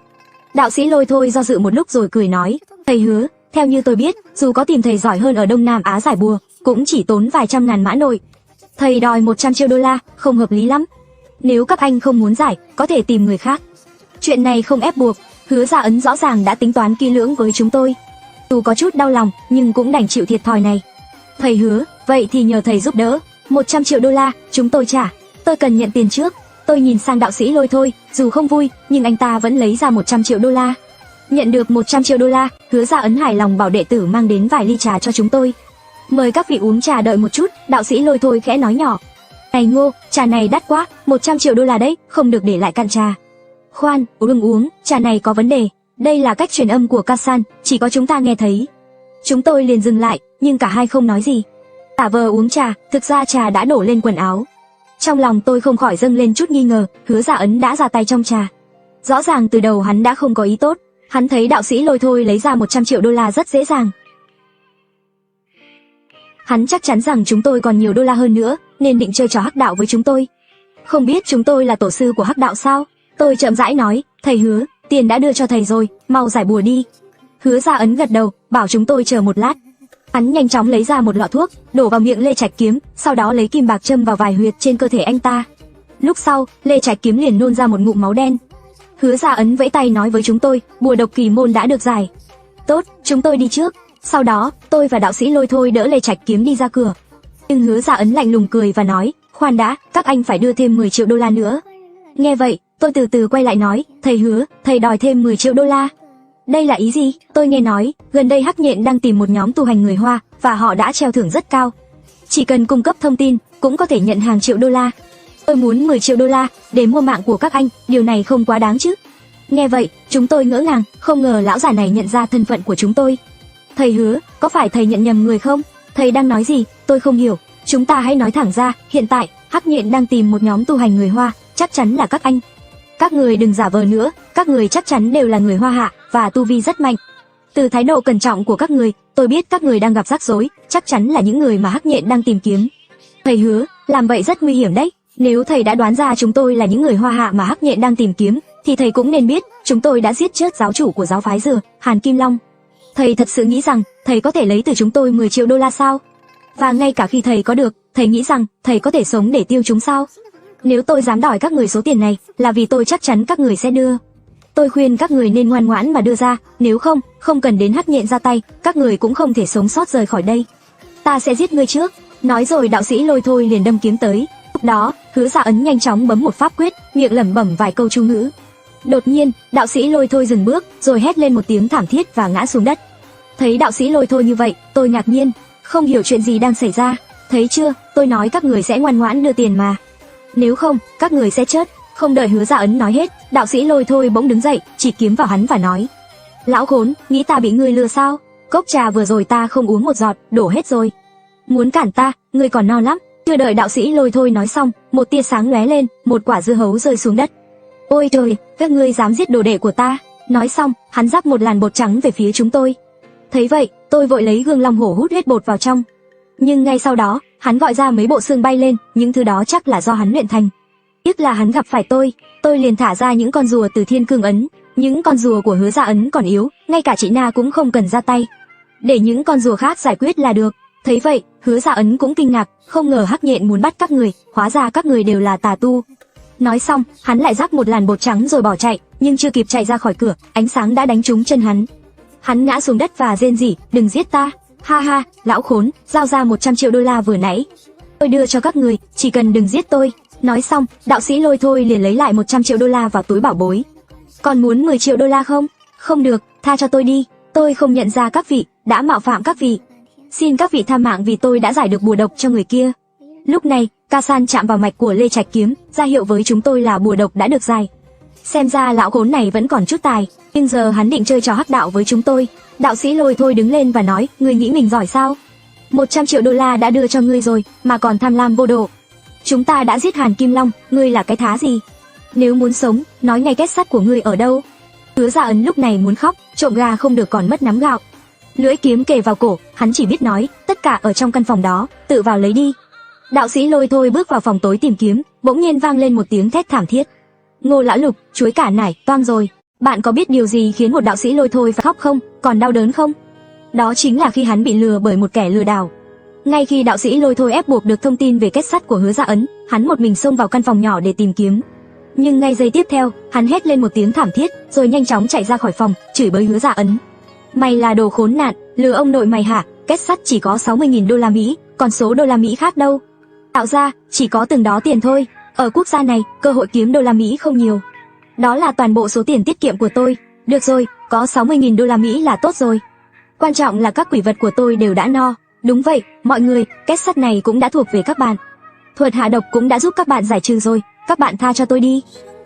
Đạo sĩ Lôi Thôi do dự một lúc rồi cười nói: thầy Hứa, theo như tôi biết, dù có tìm thầy giỏi hơn ở Đông Nam Á giải bùa, cũng chỉ tốn vài trăm ngàn mã nội. Thầy đòi 100 triệu đô la, không hợp lý lắm. Nếu các anh không muốn giải, có thể tìm người khác. Chuyện này không ép buộc, Hứa Dạ Ấn rõ ràng đã tính toán kỹ lưỡng với chúng tôi. Dù có chút đau lòng, nhưng cũng đành chịu thiệt thòi này. Thầy Hứa, vậy thì nhờ thầy giúp đỡ. 100 triệu đô la, chúng tôi trả. Tôi cần nhận tiền trước. Tôi nhìn sang đạo sĩ Lôi Thôi, dù không vui, nhưng anh ta vẫn lấy ra 100 triệu đô la. Nhận được 100 triệu đô la, Hứa Dạ Ấn hài lòng bảo đệ tử mang đến vài ly trà cho chúng tôi. Mời các vị uống trà đợi một chút, đạo sĩ Lôi Thôi khẽ nói nhỏ. Này Ngô, trà này đắt quá, 100 triệu đô la đấy, không được để lại cạn trà. Khoan, đừng uống, trà này có vấn đề. Đây là cách truyền âm của Kasan, chỉ có chúng ta nghe thấy. Chúng tôi liền dừng lại, nhưng cả hai không nói gì. Giả vờ uống trà, thực ra trà đã đổ lên quần áo. Trong lòng tôi không khỏi dâng lên chút nghi ngờ, Hứa Dạ Ấn đã ra tay trong trà. Rõ ràng từ đầu hắn đã không có ý tốt, hắn thấy đạo sĩ Lôi Thôi lấy ra 100 triệu đô la rất dễ dàng. Hắn chắc chắn rằng chúng tôi còn nhiều đô la hơn nữa, nên định chơi trò hắc đạo với chúng tôi. Không biết chúng tôi là tổ sư của hắc đạo sao? Tôi chậm rãi nói, thầy Hứa, tiền đã đưa cho thầy rồi, mau giải bùa đi. Hứa Dạ Ấn gật đầu, bảo chúng tôi chờ một lát. Hắn nhanh chóng lấy ra một lọ thuốc, đổ vào miệng Lê Trạch kiếm, sau đó lấy kim bạc châm vào vài huyệt trên cơ thể anh ta. Lúc sau, Lê Trạch kiếm liền nôn ra một ngụm máu đen. Hứa Dạ Ấn vẫy tay nói với chúng tôi, bùa độc kỳ môn đã được giải. Tốt, chúng tôi đi trước. Sau đó, tôi và đạo sĩ Lôi Thôi đỡ Lê Trạch kiếm đi ra cửa. Nhưng Hứa Dạ Ấn lạnh lùng cười và nói, khoan đã, các anh phải đưa thêm 10 triệu đô la nữa. Nghe vậy, tôi từ từ quay lại nói, thầy Hứa, thầy đòi thêm 10 triệu đô la. Đây là ý gì? Tôi nghe nói, gần đây Hắc Nhện đang tìm một nhóm tu hành người Hoa, và họ đã treo thưởng rất cao. Chỉ cần cung cấp thông tin, cũng có thể nhận hàng triệu đô la. Tôi muốn 10 triệu đô la, để mua mạng của các anh, điều này không quá đáng chứ. Nghe vậy, chúng tôi ngỡ ngàng, không ngờ lão già này nhận ra thân phận của chúng tôi. Thầy Hứa, có phải thầy nhận nhầm người không? Thầy đang nói gì? Tôi không hiểu. Chúng ta hãy nói thẳng ra, hiện tại, Hắc Nhện đang tìm một nhóm tu hành người Hoa, chắc chắn là các anh. Các người đừng giả vờ nữa, các người chắc chắn đều là người Hoa Hạ, và tu vi rất mạnh. Từ thái độ cẩn trọng của các người, tôi biết các người đang gặp rắc rối, chắc chắn là những người mà Hắc Nhện đang tìm kiếm. Thầy Hứa, làm vậy rất nguy hiểm đấy. Nếu thầy đã đoán ra chúng tôi là những người Hoa Hạ mà Hắc Nhện đang tìm kiếm, thì thầy cũng nên biết, chúng tôi đã giết chết giáo chủ của giáo phái Dừa, Hàn Kim Long. Thầy thật sự nghĩ rằng, thầy có thể lấy từ chúng tôi 10 triệu đô la sao? Và ngay cả khi thầy có được, thầy nghĩ rằng, thầy có thể sống để tiêu chúng sao? Nếu tôi dám đòi các người số tiền này, là vì tôi chắc chắn các người sẽ đưa. Tôi khuyên các người nên ngoan ngoãn mà đưa ra, nếu không, không cần đến Hắc Nhện ra tay, các người cũng không thể sống sót rời khỏi đây. Ta sẽ giết ngươi trước. Nói rồi đạo sĩ Lôi Thôi liền đâm kiếm tới. Lúc đó, Hứa Dạ Ấn nhanh chóng bấm một pháp quyết, miệng lẩm bẩm vài câu chú ngữ. Đột nhiên, đạo sĩ Lôi Thôi dừng bước, rồi hét lên một tiếng thảm thiết và ngã xuống đất. Thấy đạo sĩ Lôi Thôi như vậy, tôi ngạc nhiên, không hiểu chuyện gì đang xảy ra. Thấy chưa, tôi nói các người sẽ ngoan ngoãn đưa tiền mà. Nếu không, các người sẽ chết. Không đợi Hứa Dạ Ấn nói hết, đạo sĩ Lôi Thôi bỗng đứng dậy, chỉ kiếm vào hắn và nói: Lão khốn, nghĩ ta bị ngươi lừa sao? Cốc trà vừa rồi ta không uống một giọt, đổ hết rồi. Muốn cản ta, ngươi còn non lắm. Chưa đợi đạo sĩ Lôi Thôi nói xong, một tia sáng lóe lên, một quả dưa hấu rơi xuống đất. Ôi trời, các ngươi dám giết đồ đệ của ta? Nói xong, hắn rắc một làn bột trắng về phía chúng tôi. Thấy vậy, tôi vội lấy gương long hổ hút hết bột vào trong. Nhưng ngay sau đó, hắn gọi ra mấy bộ xương bay lên, những thứ đó chắc là do hắn luyện thành. Tiếc là hắn gặp phải tôi liền thả ra những con rùa từ Thiên Cương Ấn. Những con rùa của Hứa Dạ Ấn còn yếu, ngay cả chị Na cũng không cần ra tay. Để những con rùa khác giải quyết là được. Thấy vậy, Hứa Dạ Ấn cũng kinh ngạc, không ngờ Hắc Nhện muốn bắt các người, hóa ra các người đều là tà tu. Nói xong, hắn lại rắc một làn bột trắng rồi bỏ chạy, nhưng chưa kịp chạy ra khỏi cửa, ánh sáng đã đánh trúng chân hắn. Hắn ngã xuống đất và rên rỉ, đừng giết ta. Ha ha, lão khốn, giao ra 100 triệu đô la vừa nãy. Tôi đưa cho các người, chỉ cần đừng giết tôi. Nói xong, đạo sĩ Lôi Thôi liền lấy lại 100 triệu đô la vào túi bảo bối. Còn muốn 10 triệu đô la không? Không được, tha cho tôi đi. Tôi không nhận ra các vị, đã mạo phạm các vị. Xin các vị tha mạng vì tôi đã giải được bùa độc cho người kia. Lúc này, Ca San chạm vào mạch của Lê Trạch Kiếm, ra hiệu với chúng tôi là bùa độc đã được giải. Xem ra lão khốn này vẫn còn chút tài, nhưng giờ hắn định chơi trò hắc đạo với chúng tôi. Đạo sĩ Lôi Thôi đứng lên và nói, ngươi nghĩ mình giỏi sao? 100 triệu đô la đã đưa cho ngươi rồi, mà còn tham lam vô độ. Chúng ta đã giết Hàn Kim Long, ngươi là cái thá gì? Nếu muốn sống, nói ngay kết sắt của ngươi ở đâu? Hứa Dạ Ấn lúc này muốn khóc, trộm gà không được còn mất nắm gạo. Lưỡi kiếm kề vào cổ, hắn chỉ biết nói, tất cả ở trong căn phòng đó, tự vào lấy đi. Đạo sĩ Lôi Thôi bước vào phòng tối tìm kiếm, bỗng nhiên vang lên một tiếng thét thảm thiết. Ngô lão lục, chuối cả nải, toang rồi. Bạn có biết điều gì khiến một đạo sĩ Lôi Thôi phải khóc không? Còn đau đớn không? Đó chính là khi hắn bị lừa bởi một kẻ lừa đảo. Ngay khi đạo sĩ Lôi Thôi ép buộc được thông tin về kết sắt của Hứa Dạ Ấn, hắn một mình xông vào căn phòng nhỏ để tìm kiếm. Nhưng ngay giây tiếp theo, hắn hét lên một tiếng thảm thiết, rồi nhanh chóng chạy ra khỏi phòng, chửi bới Hứa Dạ Ấn. Mày là đồ khốn nạn, lừa ông nội mày hả? Kết sắt chỉ có 60.000 đô la Mỹ, còn số đô la Mỹ khác đâu? Tạo ra, chỉ có từng đó tiền thôi. Ở quốc gia này, cơ hội kiếm đô la Mỹ không nhiều. Đó là toàn bộ số tiền tiết kiệm của tôi. Được rồi, có 60.000 đô la Mỹ là tốt rồi. Quan trọng là các quỷ vật của tôi đều đã no. Đúng vậy, mọi người, kết sắt này cũng đã thuộc về các bạn. Thuật hạ độc cũng đã giúp các bạn giải trừ rồi, các bạn tha cho tôi đi.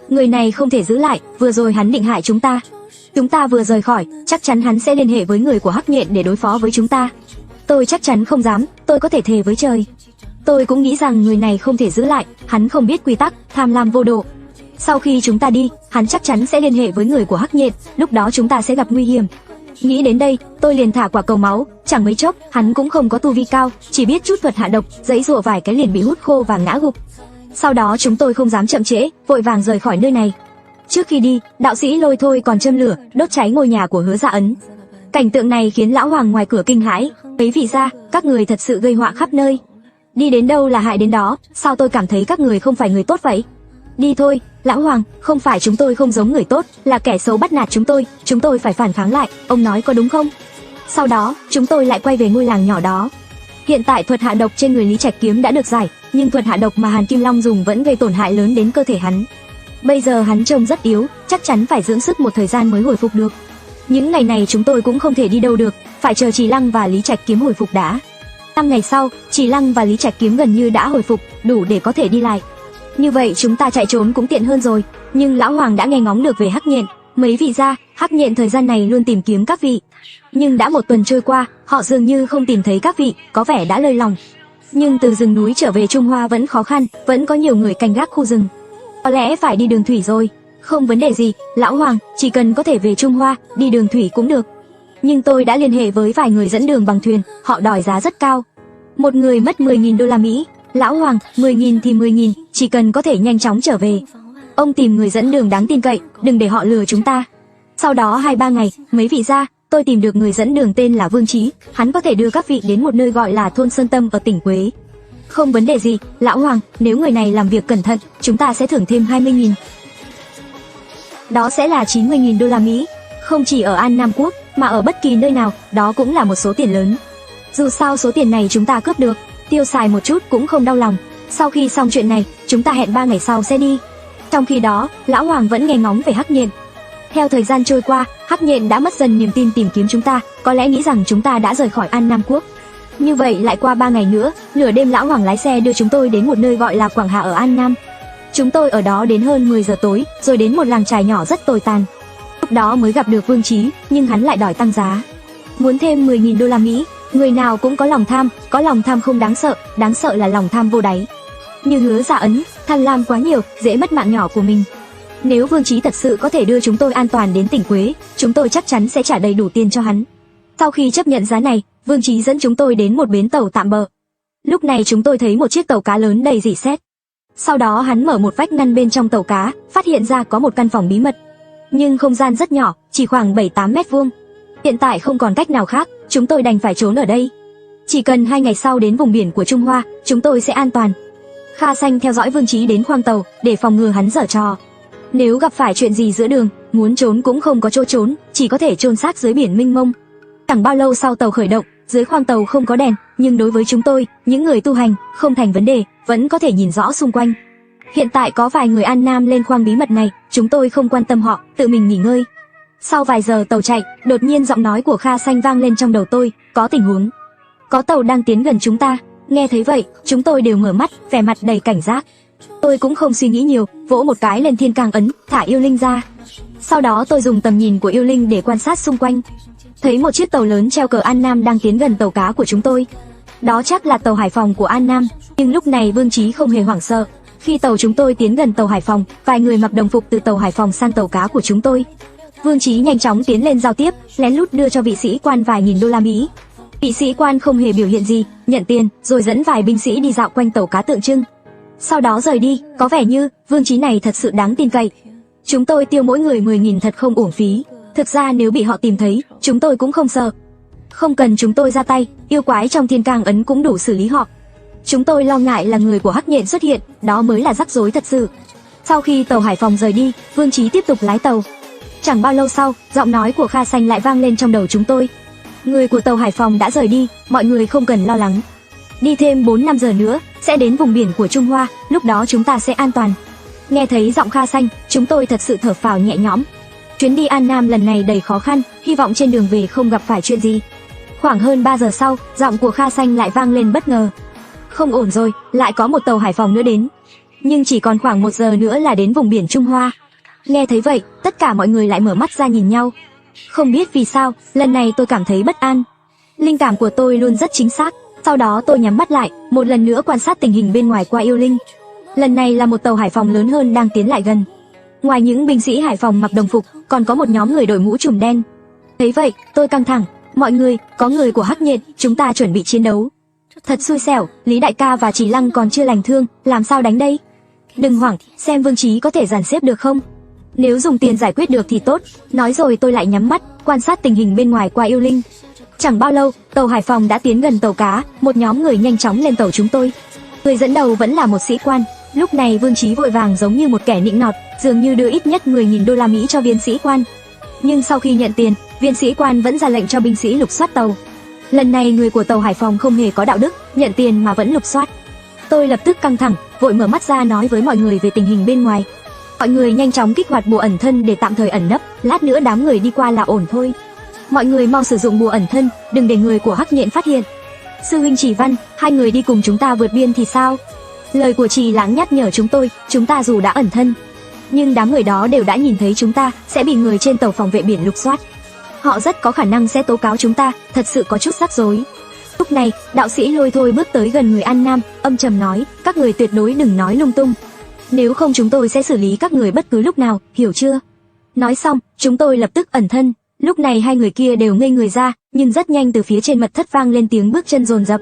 Người này không thể giữ lại, vừa rồi hắn định hại chúng ta. Chúng ta vừa rời khỏi, chắc chắn hắn sẽ liên hệ với người của Hắc Nhện để đối phó với chúng ta. Tôi chắc chắn không dám, tôi có thể thề với trời. Tôi cũng nghĩ rằng người này không thể giữ lại, hắn không biết quy tắc, tham lam vô độ. Sau khi chúng ta đi, hắn chắc chắn sẽ liên hệ với người của Hắc Nhện, lúc đó chúng ta sẽ gặp nguy hiểm. Nghĩ đến đây, tôi liền thả quả cầu máu, chẳng mấy chốc, hắn cũng không có tu vi cao, chỉ biết chút thuật hạ độc, giãy giụa vài cái liền bị hút khô và ngã gục. Sau đó chúng tôi không dám chậm trễ, vội vàng rời khỏi nơi này. Trước khi đi, đạo sĩ Lôi Thôi còn châm lửa, đốt cháy ngôi nhà của Hứa Dạ Ấn. Cảnh tượng này khiến lão hoàng ngoài cửa kinh hãi, ấy vị gia, các người thật sự gây họa khắp nơi. Đi đến đâu là hại đến đó, sao tôi cảm thấy các người không phải người tốt vậy? Đi thôi, lão hoàng, không phải chúng tôi không giống người tốt, là kẻ xấu bắt nạt chúng tôi phải phản kháng lại, ông nói có đúng không? Sau đó, chúng tôi lại quay về ngôi làng nhỏ đó. Hiện tại thuật hạ độc trên người Lý Trạch Kiếm đã được giải, nhưng thuật hạ độc mà Hàn Kim Long dùng vẫn gây tổn hại lớn đến cơ thể hắn. Bây giờ hắn trông rất yếu, chắc chắn phải dưỡng sức một thời gian mới hồi phục được. Những ngày này chúng tôi cũng không thể đi đâu được, phải chờ Trì Lăng và Lý Trạch Kiếm hồi phục đã. 5 ngày sau, Trì Lăng và Lý Trạch Kiếm gần như đã hồi phục, đủ để có thể đi lại. Như vậy chúng ta chạy trốn cũng tiện hơn rồi. Nhưng lão hoàng đã nghe ngóng được về Hắc Nhện. Mấy vị gia, Hắc Nhện thời gian này luôn tìm kiếm các vị. Nhưng đã một tuần trôi qua, họ dường như không tìm thấy các vị, có vẻ đã lơi lòng. Nhưng từ rừng núi trở về Trung Hoa vẫn khó khăn, vẫn có nhiều người canh gác khu rừng. Có lẽ phải đi đường thủy rồi. Không vấn đề gì, lão hoàng, chỉ cần có thể về Trung Hoa, đi đường thủy cũng được. Nhưng tôi đã liên hệ với vài người dẫn đường bằng thuyền, họ đòi giá rất cao. Một người mất 10.000 đô la Mỹ. Lão hoàng, 10.000 thì 10.000, chỉ cần có thể nhanh chóng trở về. Ông tìm người dẫn đường đáng tin cậy, đừng để họ lừa chúng ta. Sau đó 2-3 ngày, mấy vị gia, tôi tìm được người dẫn đường tên là Vương Chí, hắn có thể đưa các vị đến một nơi gọi là thôn Sơn Tâm ở tỉnh Quế. Không vấn đề gì, lão hoàng, nếu người này làm việc cẩn thận, chúng ta sẽ thưởng thêm 20.000. Đó sẽ là 90.000 đô la Mỹ. Không chỉ ở An Nam Quốc, mà ở bất kỳ nơi nào, đó cũng là một số tiền lớn. Dù sao số tiền này chúng ta cướp được, tiêu xài một chút cũng không đau lòng. Sau khi xong chuyện này, chúng ta hẹn 3 ngày sau sẽ đi. Trong khi đó, Lão Hoàng vẫn nghe ngóng về Hắc Nhện. Theo thời gian trôi qua, Hắc Nhện đã mất dần niềm tin tìm kiếm chúng ta, có lẽ nghĩ rằng chúng ta đã rời khỏi An Nam Quốc. Như vậy lại qua 3 ngày nữa, nửa đêm Lão Hoàng lái xe đưa chúng tôi đến một nơi gọi là Quảng Hà ở An Nam. Chúng tôi ở đó đến hơn 10 giờ tối, rồi đến một làng chài nhỏ rất tồi tàn. Lúc đó mới gặp được Vương Chí, nhưng hắn lại đòi tăng giá. Muốn thêm 10.000 đô la Mỹ, người nào cũng có lòng tham không đáng sợ là lòng tham vô đáy. Như Hứa Dạ Ấn, tham lam quá nhiều, dễ mất mạng nhỏ của mình. Nếu Vương Chí thật sự có thể đưa chúng tôi an toàn đến tỉnh Quế, chúng tôi chắc chắn sẽ trả đầy đủ tiền cho hắn. Sau khi chấp nhận giá này, Vương Chí dẫn chúng tôi đến một bến tàu tạm bợ. Lúc này chúng tôi thấy một chiếc tàu cá lớn đầy rỉ sét. Sau đó hắn mở một vách ngăn bên trong tàu cá, phát hiện ra có một căn phòng bí mật. Nhưng không gian rất nhỏ, chỉ khoảng 7-8 mét vuông. Hiện tại không còn cách nào khác, chúng tôi đành phải trốn ở đây. Chỉ cần 2 ngày sau đến vùng biển của Trung Hoa, chúng tôi sẽ an toàn. Kha Xanh theo dõi Vương Chí đến khoang tàu, để phòng ngừa hắn giở trò. Nếu gặp phải chuyện gì giữa đường, muốn trốn cũng không có chỗ trốn, chỉ có thể chôn xác dưới biển mênh mông. Chẳng bao lâu sau tàu khởi động, dưới khoang tàu không có đèn, nhưng đối với chúng tôi, những người tu hành, không thành vấn đề, vẫn có thể nhìn rõ xung quanh. Hiện tại có vài người An Nam lên khoang bí mật này, chúng tôi không quan tâm họ, tự mình nghỉ ngơi. Sau vài giờ tàu chạy, đột nhiên giọng nói của Kha Xanh vang lên trong đầu tôi, có tình huống. Có tàu đang tiến gần chúng ta. Nghe thấy vậy, chúng tôi đều mở mắt, vẻ mặt đầy cảnh giác. Tôi cũng không suy nghĩ nhiều, vỗ một cái lên thiên cang ấn, thả yêu linh ra. Sau đó tôi dùng tầm nhìn của yêu linh để quan sát xung quanh. Thấy một chiếc tàu lớn treo cờ An Nam đang tiến gần tàu cá của chúng tôi. Đó chắc là tàu Hải Phòng của An Nam, nhưng lúc này Vương Chí không hề hoảng sợ. Khi tàu chúng tôi tiến gần tàu Hải Phòng, vài người mặc đồng phục từ tàu Hải Phòng sang tàu cá của chúng tôi. Vương Chí nhanh chóng tiến lên giao tiếp, lén lút đưa cho vị sĩ quan vài nghìn đô la Mỹ. Vị sĩ quan không hề biểu hiện gì, nhận tiền, rồi dẫn vài binh sĩ đi dạo quanh tàu cá tượng trưng. Sau đó rời đi, có vẻ như Vương Chí này thật sự đáng tin cậy. Chúng tôi tiêu mỗi người 10.000 thật không uổng phí. Thực ra nếu bị họ tìm thấy, chúng tôi cũng không sợ. Không cần chúng tôi ra tay, yêu quái trong thiên cang ấn cũng đủ xử lý họ. Chúng tôi lo ngại là người của Hắc Nhện xuất hiện, đó mới là rắc rối thật sự. Sau khi tàu Hải Phòng rời đi, Vương Chí tiếp tục lái tàu. Chẳng bao lâu sau, giọng nói của Kha Xanh lại vang lên trong đầu chúng tôi. Người của tàu Hải Phòng đã rời đi, mọi người không cần lo lắng. Đi thêm 4-5 giờ nữa, sẽ đến vùng biển của Trung Hoa, lúc đó chúng ta sẽ an toàn. Nghe thấy giọng Kha Xanh, chúng tôi thật sự thở phào nhẹ nhõm. Chuyến đi An Nam lần này đầy khó khăn, hy vọng trên đường về không gặp phải chuyện gì. Khoảng hơn 3 giờ sau, giọng của Kha Xanh lại vang lên bất ngờ. Không ổn rồi, lại có một tàu Hải Phòng nữa đến. Nhưng chỉ còn khoảng 1 giờ nữa là đến vùng biển Trung Hoa. Nghe thấy vậy, tất cả mọi người lại mở mắt ra nhìn nhau. Không biết vì sao, lần này tôi cảm thấy bất an. Linh cảm của tôi luôn rất chính xác. Sau đó tôi nhắm mắt lại, một lần nữa quan sát tình hình bên ngoài qua yêu linh. Lần này là một tàu Hải Phòng lớn hơn đang tiến lại gần. Ngoài những binh sĩ Hải Phòng mặc đồng phục, còn có một nhóm người đội mũ trùm đen. Thấy vậy, tôi căng thẳng. Mọi người, có người của Hắc Nhện, chúng ta chuẩn bị chiến đấu. Thật xui xẻo, Lý Đại ca và Chỉ Lăng còn chưa lành thương, làm sao đánh đây? Đừng hoảng, xem Vương Chí có thể dàn xếp được không? Nếu dùng tiền giải quyết được thì tốt. Nói rồi tôi lại nhắm mắt, quan sát tình hình bên ngoài qua yêu linh. Chẳng bao lâu, tàu Hải Phòng đã tiến gần tàu cá, một nhóm người nhanh chóng lên tàu chúng tôi. Người dẫn đầu vẫn là một sĩ quan. Lúc này Vương Chí vội vàng giống như một kẻ nịnh nọt, dường như đưa ít nhất 10.000 đô la Mỹ cho viên sĩ quan. Nhưng sau khi nhận tiền, viên sĩ quan vẫn ra lệnh cho binh sĩ lục soát tàu. Lần này người của tàu Hải Phòng không hề có đạo đức, nhận tiền mà vẫn lục soát. Tôi lập tức căng thẳng, vội mở mắt ra nói với mọi người về tình hình bên ngoài. Mọi người nhanh chóng kích hoạt bùa ẩn thân để tạm thời ẩn nấp, lát nữa đám người đi qua là ổn thôi. Mọi người mau sử dụng bùa ẩn thân, đừng để người của Hắc Nhện phát hiện. Sư huynh Chỉ Văn, hai người đi cùng chúng ta vượt biên thì sao? Lời của Trì Lãng nhắc nhở chúng ta dù đã ẩn thân, nhưng đám người đó đều đã nhìn thấy chúng ta, sẽ bị người trên tàu phòng vệ biển lục soát. Họ rất có khả năng sẽ tố cáo chúng ta, thật sự có chút rắc rối. Lúc này, đạo sĩ Lôi Thôi bước tới gần người An Nam, âm trầm nói, các người tuyệt đối đừng nói lung tung. Nếu không chúng tôi sẽ xử lý các người bất cứ lúc nào, hiểu chưa? Nói xong, chúng tôi lập tức ẩn thân. Lúc này hai người kia đều ngây người ra, nhưng rất nhanh từ phía trên mật thất vang lên tiếng bước chân dồn dập.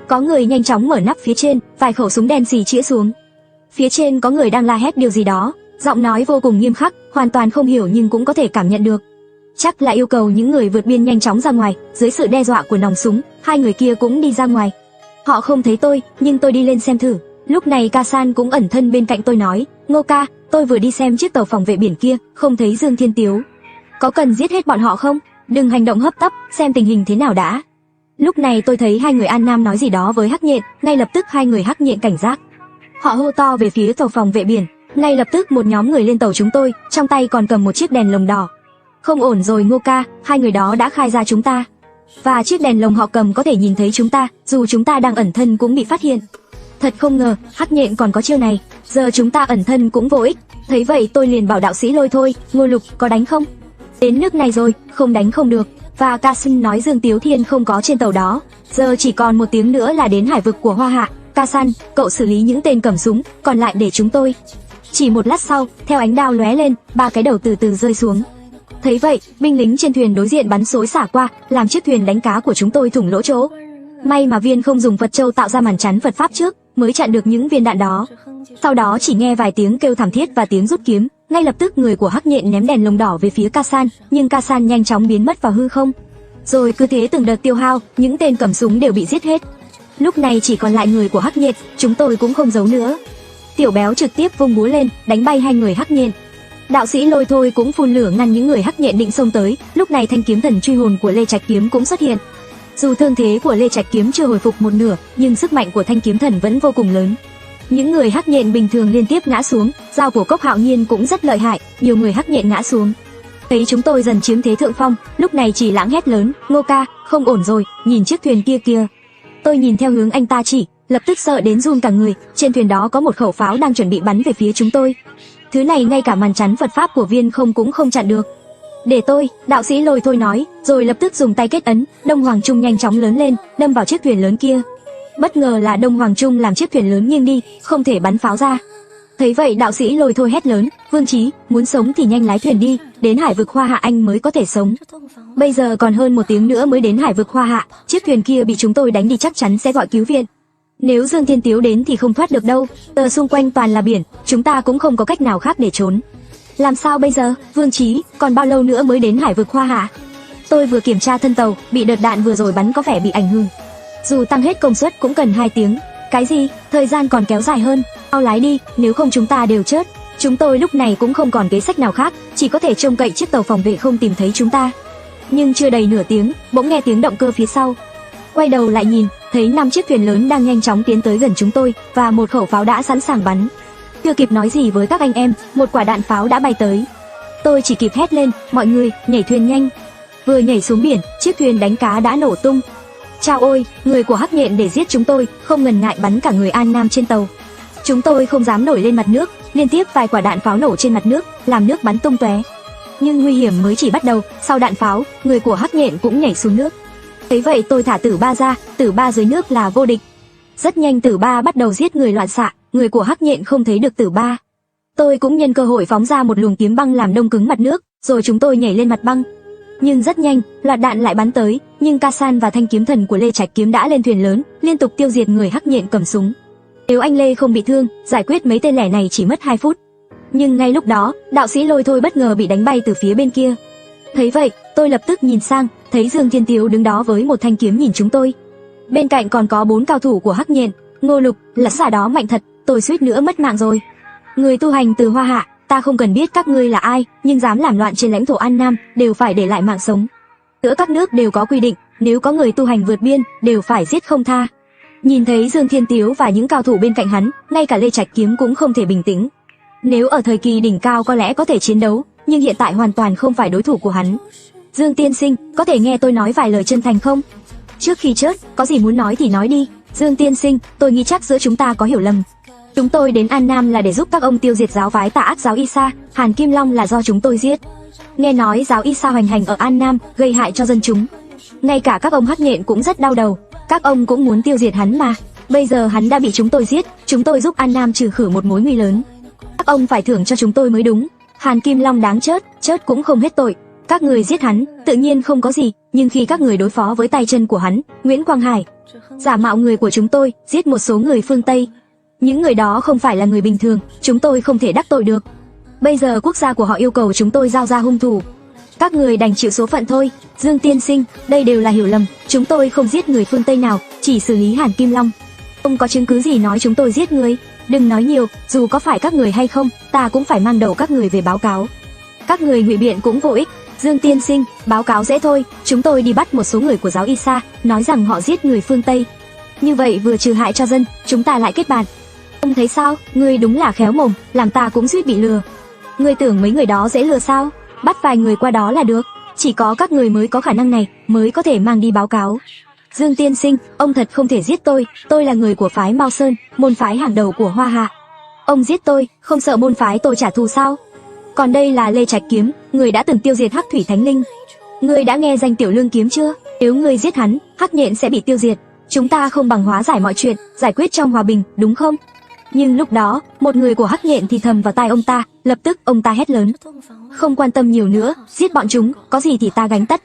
Có người nhanh chóng mở nắp phía trên, vài khẩu súng đen xì chĩa xuống. Phía trên có người đang la hét điều gì đó, giọng nói vô cùng nghiêm khắc, hoàn toàn không hiểu nhưng cũng có thể cảm nhận được. Chắc là yêu cầu những người vượt biên nhanh chóng ra ngoài. Dưới sự đe dọa của nòng súng, hai người kia cũng đi ra ngoài. Họ không thấy tôi, nhưng tôi đi lên xem thử. Lúc này Ca San cũng ẩn thân bên cạnh tôi nói, Ngô ca, tôi vừa đi xem chiếc tàu phòng vệ biển kia, không thấy Dương Thiên Tiếu. Có cần giết hết bọn họ không? Đừng hành động hấp tấp, xem tình hình thế nào đã. Lúc này tôi thấy hai người An Nam nói gì đó với Hắc Nhện, ngay lập tức hai người Hắc Nhện cảnh giác. Họ hô to về phía tàu phòng vệ biển, Ngay lập tức một nhóm người lên tàu chúng tôi, trong tay còn cầm một chiếc đèn lồng đỏ. Không ổn rồi Ngô ca, hai người đó đã khai ra chúng ta. Và chiếc đèn lồng họ cầm có thể nhìn thấy chúng ta, dù chúng ta đang ẩn thân cũng bị phát hiện. Thật không ngờ, hắc nhện còn có chiêu này, giờ chúng ta ẩn thân cũng vô ích. Thấy vậy tôi liền bảo đạo sĩ Lôi thôi, Ngô Lục có đánh không? Đến nước này rồi, không đánh không được. Và ca xin nói Dương Tiếu Thiên không có trên tàu đó. Giờ chỉ còn 1 tiếng nữa là đến hải vực của Hoa Hạ. Ca San, cậu xử lý những tên cầm súng, còn lại để chúng tôi. Chỉ một lát sau, theo ánh đao lóe lên, 3 cái đầu từ từ rơi xuống. Thấy vậy, binh lính trên thuyền đối diện bắn xối xả qua, làm chiếc thuyền đánh cá của chúng tôi thủng lỗ chỗ. May mà Viên không dùng Phật châu tạo ra màn chắn Phật pháp trước, mới chặn được những viên đạn đó. Sau đó chỉ nghe vài tiếng kêu thảm thiết và tiếng rút kiếm, ngay lập tức người của hắc nhện ném đèn lồng đỏ về phía Ca San, nhưng Ca San nhanh chóng biến mất vào hư không. Rồi cứ thế từng đợt tiêu hao, những tên cầm súng đều bị giết hết. Lúc này chỉ còn lại người của hắc nhện, chúng tôi cũng không giấu nữa. Tiểu Béo trực tiếp vung búa lên, đánh bay 2 người hắc nhện. Đạo sĩ Lôi thôi cũng phun lửa ngăn những người hắc nhện định xông tới. Lúc này thanh kiếm thần truy hồn của Lê Trạch Kiếm cũng xuất hiện. Dù thương thế của Lê Trạch Kiếm chưa hồi phục một nửa, nhưng sức mạnh của thanh kiếm thần vẫn vô cùng lớn. Những người hắc nhện bình thường liên tiếp ngã xuống, dao của Cốc Hạo Nhiên cũng rất lợi hại, nhiều người hắc nhện ngã xuống. Thấy chúng tôi dần chiếm thế thượng phong, lúc này Chỉ Lãng hét lớn, Ngô ca, không ổn rồi, nhìn chiếc thuyền kia kìa. Tôi nhìn theo hướng anh ta chỉ, lập tức sợ đến run cả người, trên thuyền đó có một khẩu pháo đang chuẩn bị bắn về phía chúng tôi. Thứ này ngay cả màn chắn Phật pháp của Viên không cũng không chặn được. Để tôi, đạo sĩ Lôi thôi nói, rồi lập tức dùng tay kết ấn, Đông Hoàng Trung nhanh chóng lớn lên, đâm vào chiếc thuyền lớn kia. Bất ngờ là Đông Hoàng Trung làm chiếc thuyền lớn nghiêng đi, không thể bắn pháo ra. Thấy vậy đạo sĩ Lôi thôi hét lớn, Vương Chí, muốn sống thì nhanh lái thuyền đi, đến hải vực Hoa Hạ anh mới có thể sống. Bây giờ còn hơn 1 tiếng nữa mới đến hải vực Hoa Hạ, chiếc thuyền kia bị chúng tôi đánh đi chắc chắn sẽ gọi cứu viện. Nếu Dương Thiên Tiếu đến thì không thoát được đâu, xung quanh toàn là biển, chúng ta cũng không có cách nào khác để trốn. Làm sao bây giờ, Vương Chí, còn bao lâu nữa mới đến hải vực Hoa Hạ? Tôi vừa kiểm tra thân tàu, bị đợt đạn vừa rồi bắn có vẻ bị ảnh hưởng. Dù tăng hết công suất cũng cần 2 tiếng. Cái gì, thời gian còn kéo dài hơn, mau lái đi, nếu không chúng ta đều chết. Chúng tôi lúc này cũng không còn kế sách nào khác, chỉ có thể trông cậy chiếc tàu phòng vệ không tìm thấy chúng ta. Nhưng chưa đầy nửa tiếng, bỗng nghe tiếng động cơ phía sau. Quay đầu lại nhìn, thấy 5 chiếc thuyền lớn đang nhanh chóng tiến tới gần chúng tôi, và một khẩu pháo đã sẵn sàng bắn. Chưa kịp nói gì với các anh em, một quả đạn pháo đã bay tới. Tôi chỉ kịp hét lên, mọi người, nhảy thuyền nhanh. Vừa nhảy xuống biển, chiếc thuyền đánh cá đã nổ tung. Chao ôi, người của hắc nhện để giết chúng tôi, không ngần ngại bắn cả người An Nam trên tàu. Chúng tôi không dám nổi lên mặt nước, liên tiếp vài quả đạn pháo nổ trên mặt nước, làm nước bắn tung tóe. Nhưng nguy hiểm mới chỉ bắt đầu, sau đạn pháo, người của hắc nhện cũng nhảy xuống nước. Thế vậy tôi thả Tử Ba ra, Tử Ba dưới nước là vô địch. Rất nhanh Tử Ba bắt đầu giết người loạn xạ, người của hắc nhện không thấy được Tử Ba. Tôi cũng nhân cơ hội phóng ra một luồng kiếm băng làm đông cứng mặt nước, rồi chúng tôi nhảy lên mặt băng. Nhưng rất nhanh, loạt đạn lại bắn tới, nhưng Ca San và thanh kiếm thần của Lê Trạch Kiếm đã lên thuyền lớn, liên tục tiêu diệt người hắc nhện cầm súng. Nếu anh Lê không bị thương, giải quyết mấy tên lẻ này chỉ mất 2 phút. Nhưng ngay lúc đó, đạo sĩ Lôi thôi bất ngờ bị đánh bay từ phía bên kia. Thấy vậy, tôi lập tức nhìn sang, thấy Dương Thiên Tiếu đứng đó với một thanh kiếm nhìn chúng tôi. Bên cạnh còn có 4 cao thủ của hắc nhện, Ngô Lục, là giả đó mạnh thật, tôi suýt nữa mất mạng rồi. Người tu hành từ Hoa Hạ, ta không cần biết các ngươi là ai, nhưng dám làm loạn trên lãnh thổ An Nam, đều phải để lại mạng sống. Giữa các nước đều có quy định, nếu có người tu hành vượt biên, đều phải giết không tha. Nhìn thấy Dương Thiên Tiếu và những cao thủ bên cạnh hắn, ngay cả Lê Trạch Kiếm cũng không thể bình tĩnh. Nếu ở thời kỳ đỉnh cao có lẽ có thể chiến đấu, nhưng hiện tại hoàn toàn không phải đối thủ của hắn. Dương tiên sinh, có thể nghe tôi nói vài lời chân thành không? Trước khi chết, có gì muốn nói thì nói đi. Dương tiên sinh, tôi nghĩ chắc giữa chúng ta có hiểu lầm. Chúng tôi đến An Nam là để giúp các ông tiêu diệt giáo phái tà ác giáo Isa, Hàn Kim Long là do chúng tôi giết. Nghe nói giáo Isa hoành hành ở An Nam, gây hại cho dân chúng. Ngay cả các ông hắc nhện cũng rất đau đầu, các ông cũng muốn tiêu diệt hắn mà. Bây giờ hắn đã bị chúng tôi giết, chúng tôi giúp An Nam trừ khử một mối nguy lớn. Các ông phải thưởng cho chúng tôi mới đúng. Hàn Kim Long đáng chết, chết cũng không hết tội. Các người giết hắn, tự nhiên không có gì, nhưng khi các người đối phó với tay chân của hắn, Nguyễn Quang Hải, giả mạo người của chúng tôi, giết một số người phương Tây. Những người đó không phải là người bình thường, chúng tôi không thể đắc tội được. Bây giờ quốc gia của họ yêu cầu chúng tôi giao ra hung thủ. Các người đành chịu số phận thôi. Dương tiên sinh, đây đều là hiểu lầm, chúng tôi không giết người phương Tây nào, chỉ xử lý Hàn Kim Long. Không có chứng cứ gì nói chúng tôi giết người. Đừng nói nhiều, dù có phải các người hay không, ta cũng phải mang đầu các người về báo cáo. Các người ngụy biện cũng vô ích. Dương tiên sinh, báo cáo dễ thôi, chúng tôi đi bắt một số người của giáo Isa, nói rằng họ giết người phương Tây. Như vậy vừa trừ hại cho dân, chúng ta lại kết bạn. Ông thấy sao, ngươi đúng là khéo mồm, làm ta cũng suýt bị lừa. Ngươi tưởng mấy người đó dễ lừa sao? Bắt vài người qua đó là được. Chỉ có các người mới có khả năng này, mới có thể mang đi báo cáo. Dương tiên sinh, ông thật không thể giết tôi là người của phái Mao Sơn, môn phái hàng đầu của Hoa Hạ. Ông giết tôi, không sợ môn phái tôi trả thù sao? Còn đây là Lê Trạch Kiếm, người đã từng tiêu diệt Hắc Thủy Thánh Linh. Ngươi đã nghe danh Tiểu Lương Kiếm chưa? Nếu ngươi giết hắn, Hắc Nhện sẽ bị tiêu diệt. Chúng ta không bằng hóa giải mọi chuyện, giải quyết trong hòa bình, đúng không? Nhưng lúc đó, một người của Hắc Nhện thì thầm vào tai ông ta, lập tức ông ta hét lớn: không quan tâm nhiều nữa, giết bọn chúng, có gì thì ta gánh tất.